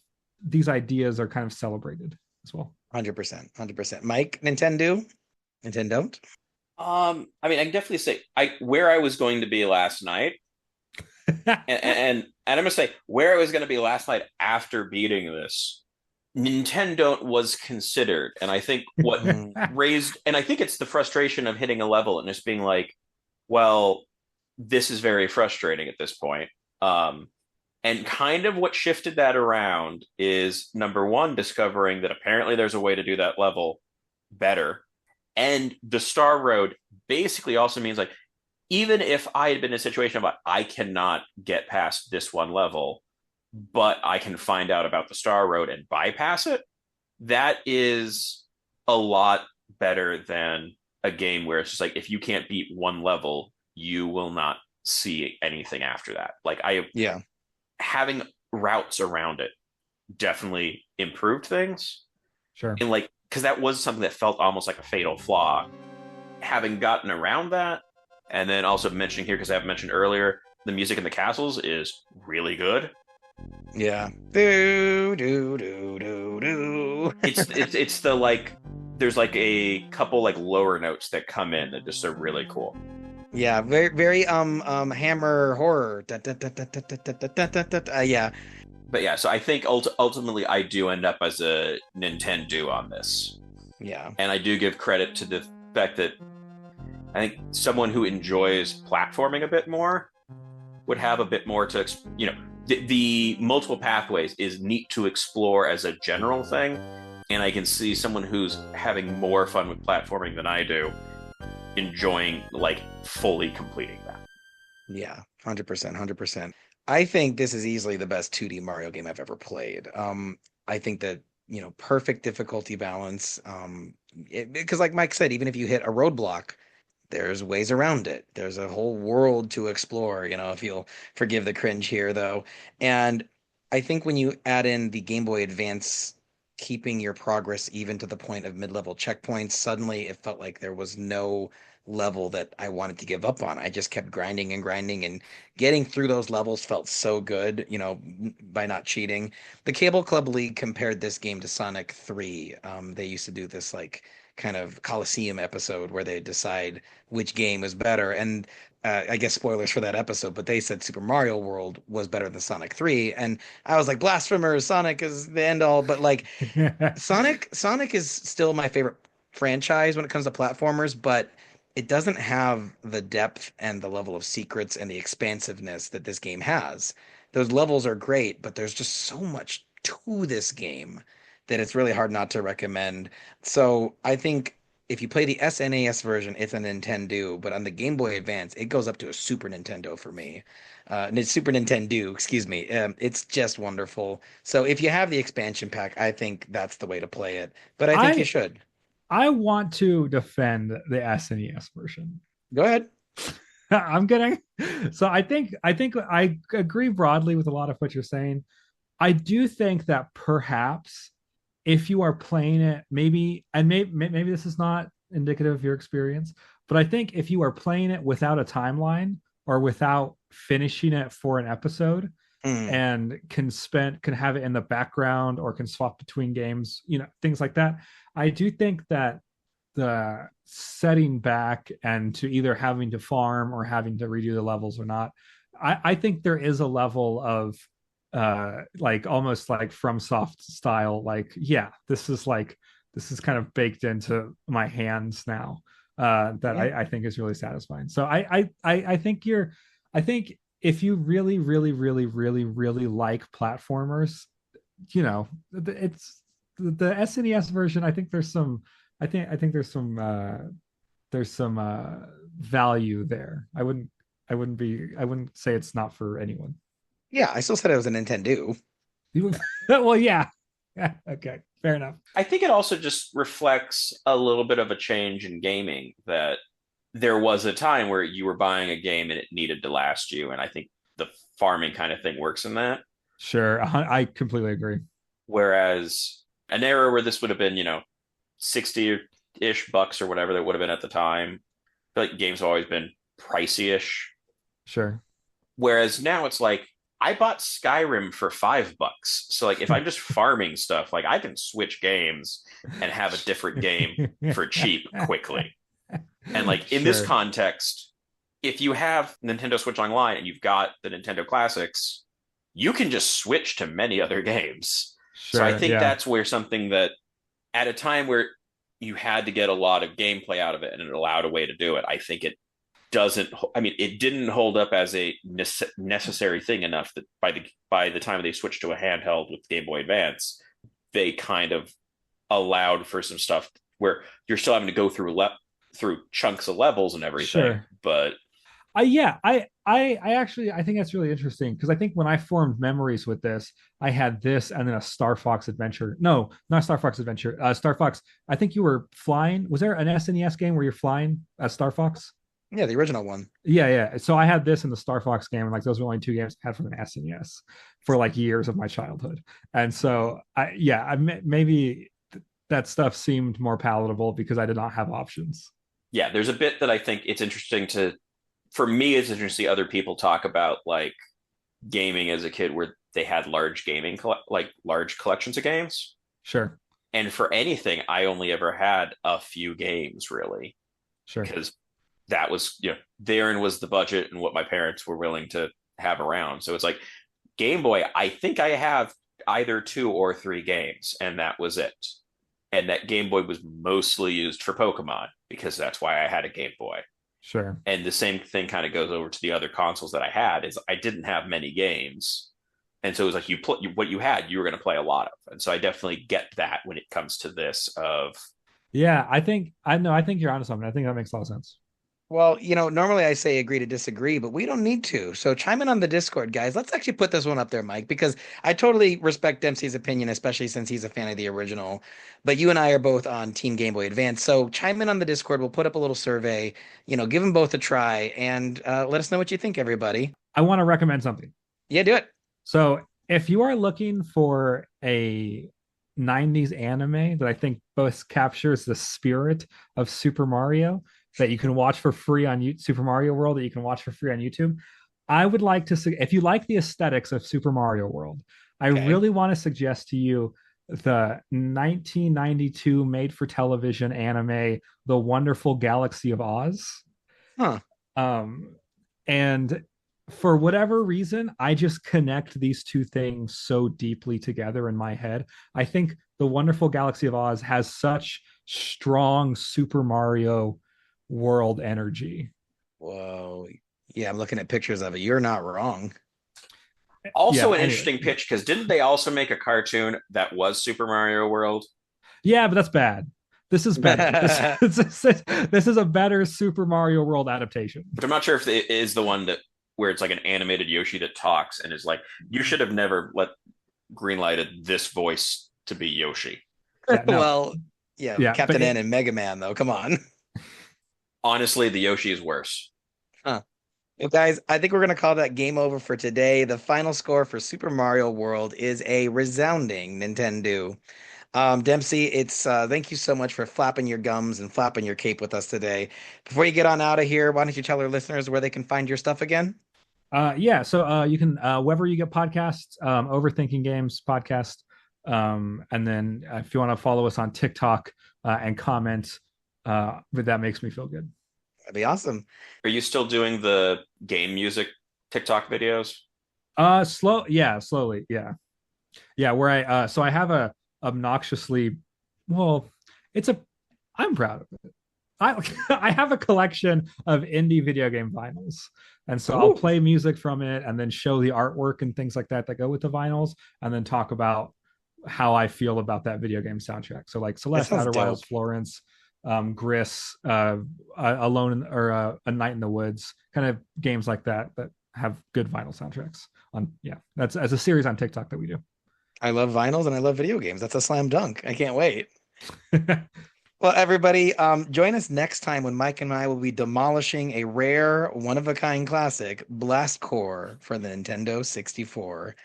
these ideas are kind of celebrated as well. 100%. 100%. Mike, Nintendo? NintenDon't? I mean, I can definitely say where I was going to be last night, and I'm gonna say where I was going to be last night after beating this. NintenDon't was considered, and I think what raised, and I think it's the frustration of hitting a level and just being like, well, this is very frustrating at this point. And kind of what shifted that around is number one, discovering that apparently there's a way to do that level better. And the Star Road basically also means like, even if I had been in a situation of I cannot get past this one level, but I can find out about the Star Road and bypass it, that is a lot better than a game where it's just like, if you can't beat one level, you will not see anything after that. Like Yeah. having routes around it definitely improved things. Sure. And like, because that was something that felt almost like a fatal flaw. Having gotten around that, and then also mentioning here, because I have mentioned earlier, the music in the castles is really good. Yeah. Do, do, do, do, do. It's the like, there's like a couple like lower notes that come in that just are really cool. Yeah, very very hammer horror. Yeah. But yeah, so I think ultimately I do end up as a Nintendo on this. Yeah. And I do give credit to the fact that I think someone who enjoys platforming a bit more would have a bit more to, the multiple pathways is neat to explore as a general thing. And I can see someone who's having more fun with platforming than I do enjoying like fully completing that. Yeah, 100%, 100%. I think this is easily the best 2D Mario game I've ever played. I think that, perfect difficulty balance. Because like Mike said, even if you hit a roadblock, there's ways around it. There's a whole world to explore, if you'll forgive the cringe here, though. And I think when you add in the Game Boy Advance, keeping your progress even to the point of mid-level checkpoints, suddenly it felt like there was no level that I wanted to give up on. I just kept grinding and grinding, and getting through those levels felt so good, by not cheating. The Cable Club League compared this game to Sonic 3. They used to do this like kind of Coliseum episode where they decide which game is better. And I guess spoilers for that episode, but they said Super Mario World was better than Sonic 3. And I was like, blasphemers, Sonic is the end all. But like Sonic is still my favorite franchise when it comes to platformers, but it doesn't have the depth and the level of secrets and the expansiveness that this game has. Those levels are great, but there's just so much to this game that it's really hard not to recommend. So I think if you play the SNES version, it's a Nintendo, but on the Game Boy Advance, it goes up to a Super Nintendo for me. Super Nintendo, excuse me. It's just wonderful. So if you have the expansion pack, I think that's the way to play it. But I think you should. I want to defend the SNES version. Go ahead. I'm kidding. So I think I agree broadly with a lot of what you're saying. I do think that perhaps if you are playing it, maybe this is not indicative of your experience. But I think if you are playing it without a timeline or without finishing it for an episode, and can have it in the background or can swap between games, things like that, I do think that the setting back and to either having to farm or having to redo the levels or not, I think there is a level of like almost like FromSoft style, like, yeah, this is kind of baked into my hands now, that I think is really satisfying. So I think if you really, really, really, really, really like platformers, it's the SNES version. I think there's some value there. I wouldn't say it's not for anyone. Yeah, I still said it was a Nintendo. Well, yeah. Okay, fair enough. I think it also just reflects a little bit of a change in gaming, that there was a time where you were buying a game and it needed to last you. And I think the farming kind of thing works in that. Sure. I completely agree. Whereas an era where this would have been, 60-ish bucks or whatever that would have been at the time, I feel like games have always been pricey-ish. Sure. Whereas now it's like, I bought Skyrim for $5. So like, if I'm just farming stuff, like I can switch games and have a different game for cheap quickly. And like in this context, if you have Nintendo Switch Online and you've got the Nintendo Classics, you can just switch to many other games. Sure, so I think that's where something that at a time where you had to get a lot of gameplay out of it and it allowed a way to do it, I think it didn't hold up as a necessary thing enough that by the time they switched to a handheld with Game Boy Advance, they kind of allowed for some stuff where you're still having to go through chunks of levels and everything. Sure. But I actually think that's really interesting, because I think when I formed memories with this, I had this and then a Star Fox Adventure. No, not Star Fox Adventure. Star Fox. I think you were flying. Was there an SNES game where you're flying as Star Fox? Yeah, the original one. Yeah. So I had this in the Star Fox game, and like those were only two games I had from an SNES for like years of my childhood. And so maybe that stuff seemed more palatable because I did not have options. Yeah, there's a bit that I think it's interesting for me, it's interesting to see other people talk about like gaming as a kid where they had large large collections of games. Sure. And for anything, I only ever had a few games, really. Sure. Because that was, therein was the budget and what my parents were willing to have around. So it's like Game Boy, I think I have either 2 or 3 games, and that was it. And that Game Boy was mostly used for Pokemon because that's why I had a Game Boy. Sure. And the same thing kind of goes over to the other consoles that I had, is I didn't have many games. And so it was like what you had, you were going to play a lot of. And so I definitely get that when it comes to this of. Yeah, I think you're onto something. I think that makes a lot of sense. Well, normally I say agree to disagree, but we don't need to. So chime in on the Discord, guys. Let's actually put this one up there, Mike, because I totally respect Dempsey's opinion, especially since he's a fan of the original. But you and I are both on Team Game Boy Advance. So chime in on the Discord. We'll put up a little survey, give them both a try, and let us know what you think, everybody. I want to recommend something. Yeah, do it. So if you are looking for a 90s anime that I think both captures the spirit of Super Mario, that you can watch for free on Super Mario World, that you can watch for free on YouTube, I would like to, if you like the aesthetics of Super Mario World, I really want to suggest to you the 1992 made-for-television anime, The Wonderful Galaxy of Oz. And for whatever reason, I just connect these two things so deeply together in my head. I think The Wonderful Galaxy of Oz has such strong Super Mario World energy. Whoa. Yeah, I'm looking at pictures of it. You're not wrong. Also an interesting pitch, because didn't they also make a cartoon that was Super Mario World? Yeah, but that's bad. This is better. This is a better Super Mario World adaptation. But I'm not sure if it is the one where it's like an animated Yoshi that talks and is like, you should have never greenlighted this voice to be Yoshi. Yeah, no. Well, yeah, Captain N and Mega Man, though. Come on. Honestly, the Yoshi is worse. Well, guys, I think we're going to call that game over for today. The final score for Super Mario World is a resounding Nintendo. Dempsey, it's thank you so much for flapping your gums and flapping your cape with us today. Before you get on out of here, why don't you tell our listeners where they can find your stuff again? Yeah, so you can wherever you get podcasts, Overthinking Games podcast, and then if you want to follow us on TikTok and comment, but that makes me feel good. That'd be awesome. Are you still doing the game music TikTok videos? Slowly, yeah. Where I have a obnoxiously, well, I'm proud of it. I have a collection of indie video game vinyls. And so I'll play music from it and then show the artwork and things like that go with the vinyls, and then talk about how I feel about that video game soundtrack. So like Celeste, Outer Wilds, Florence, Gris, Alone or A Night in the Woods, kind of games like that have good vinyl soundtracks. That's as a series on TikTok that we do. I love vinyls and I love video games. That's a slam dunk. I can't wait. Well, everybody, join us next time when Mike and I will be demolishing a rare, one-of-a-kind classic, Blast Core, for the Nintendo 64.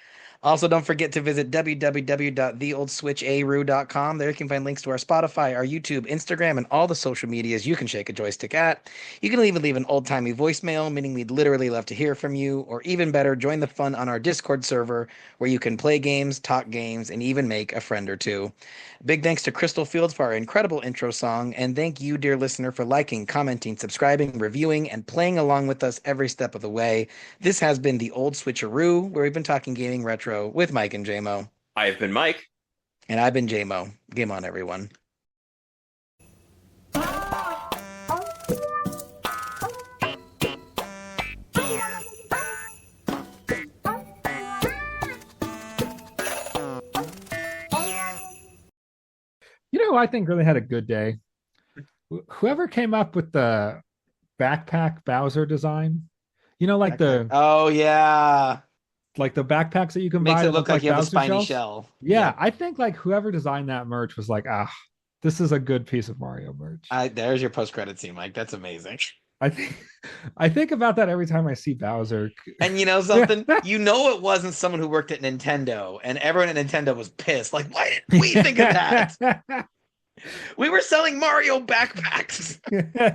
Also, don't forget to visit www.theoldswitcharoo.com. There you can find links to our Spotify, our YouTube, Instagram, and all the social medias you can shake a joystick at. You can even leave an old-timey voicemail, meaning we'd literally love to hear from you, or even better, join the fun on our Discord server, where you can play games, talk games, and even make a friend or two. Big thanks to Crystal Fields for our incredible intro song, and thank you, dear listener, for liking, commenting, subscribing, reviewing, and playing along with us every step of the way. This has been the Old SwitchAroo, where we've been talking gaming retro with Mike and Jaymo. I've been Mike. And I've been Jaymo. Game on, everyone. You know who I think really had a good day? Whoever came up with the backpack Bowser design. You know, like oh yeah, like the backpacks that you can makes buy it look like you have a spiny shells. shell. Yeah, I think like whoever designed that merch was like, this is a good piece of Mario merch. There's your post-credit scene, Mike. That's amazing. I think about that every time I see Bowser. And you know something? You know it wasn't someone who worked at Nintendo, and everyone at Nintendo was pissed. Like, why didn't we think of that? We were selling Mario backpacks.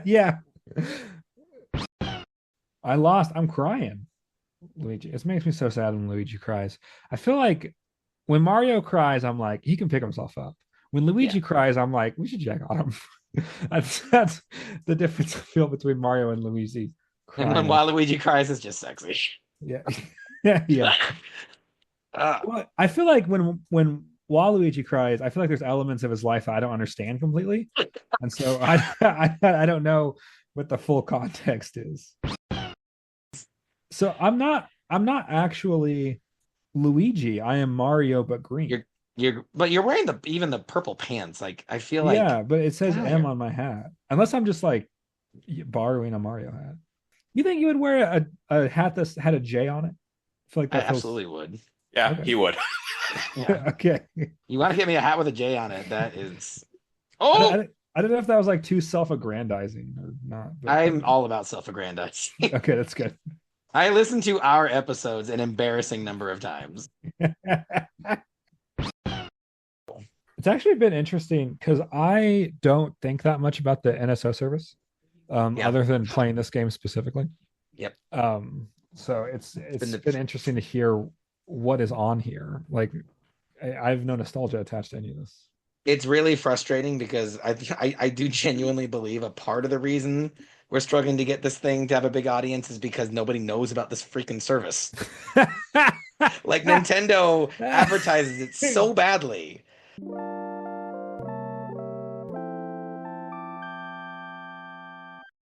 Yeah. I'm crying. Luigi. It makes me so sad when Luigi cries. I feel like when Mario cries, I'm like, he can pick himself up. When Luigi cries, I'm like, we should check on him. that's the difference I feel between Mario and Luigi. Crying. And when Waluigi cries, it's just sexy. Yeah. Yeah. Well, I feel like when Waluigi cries, I feel like there's elements of his life I don't understand completely. And so I don't know what the full context is. So I'm not actually Luigi. I am Mario, but green. But you're wearing even the purple pants. Like, I feel like, yeah, but it says M on my hat. Unless I'm just like borrowing a Mario hat. You think you would wear a hat that had a J on it? I feel like that absolutely would. Yeah, he would. Yeah. Okay. You want to get me a hat with a J on it? That is. I don't know if that was like too self-aggrandizing or not. I'm all about self-aggrandizing. Okay, that's good. I listened to our episodes an embarrassing number of times. It's actually been interesting because I don't think that much about the NSO service, other than playing this game specifically. Yep. So it's been interesting to hear what is on here. Like, I have no nostalgia attached to any of this. It's really frustrating because I do genuinely believe a part of the reason we're struggling to get this thing to have a big audience is because nobody knows about this freaking service. Like, Nintendo advertises it so badly.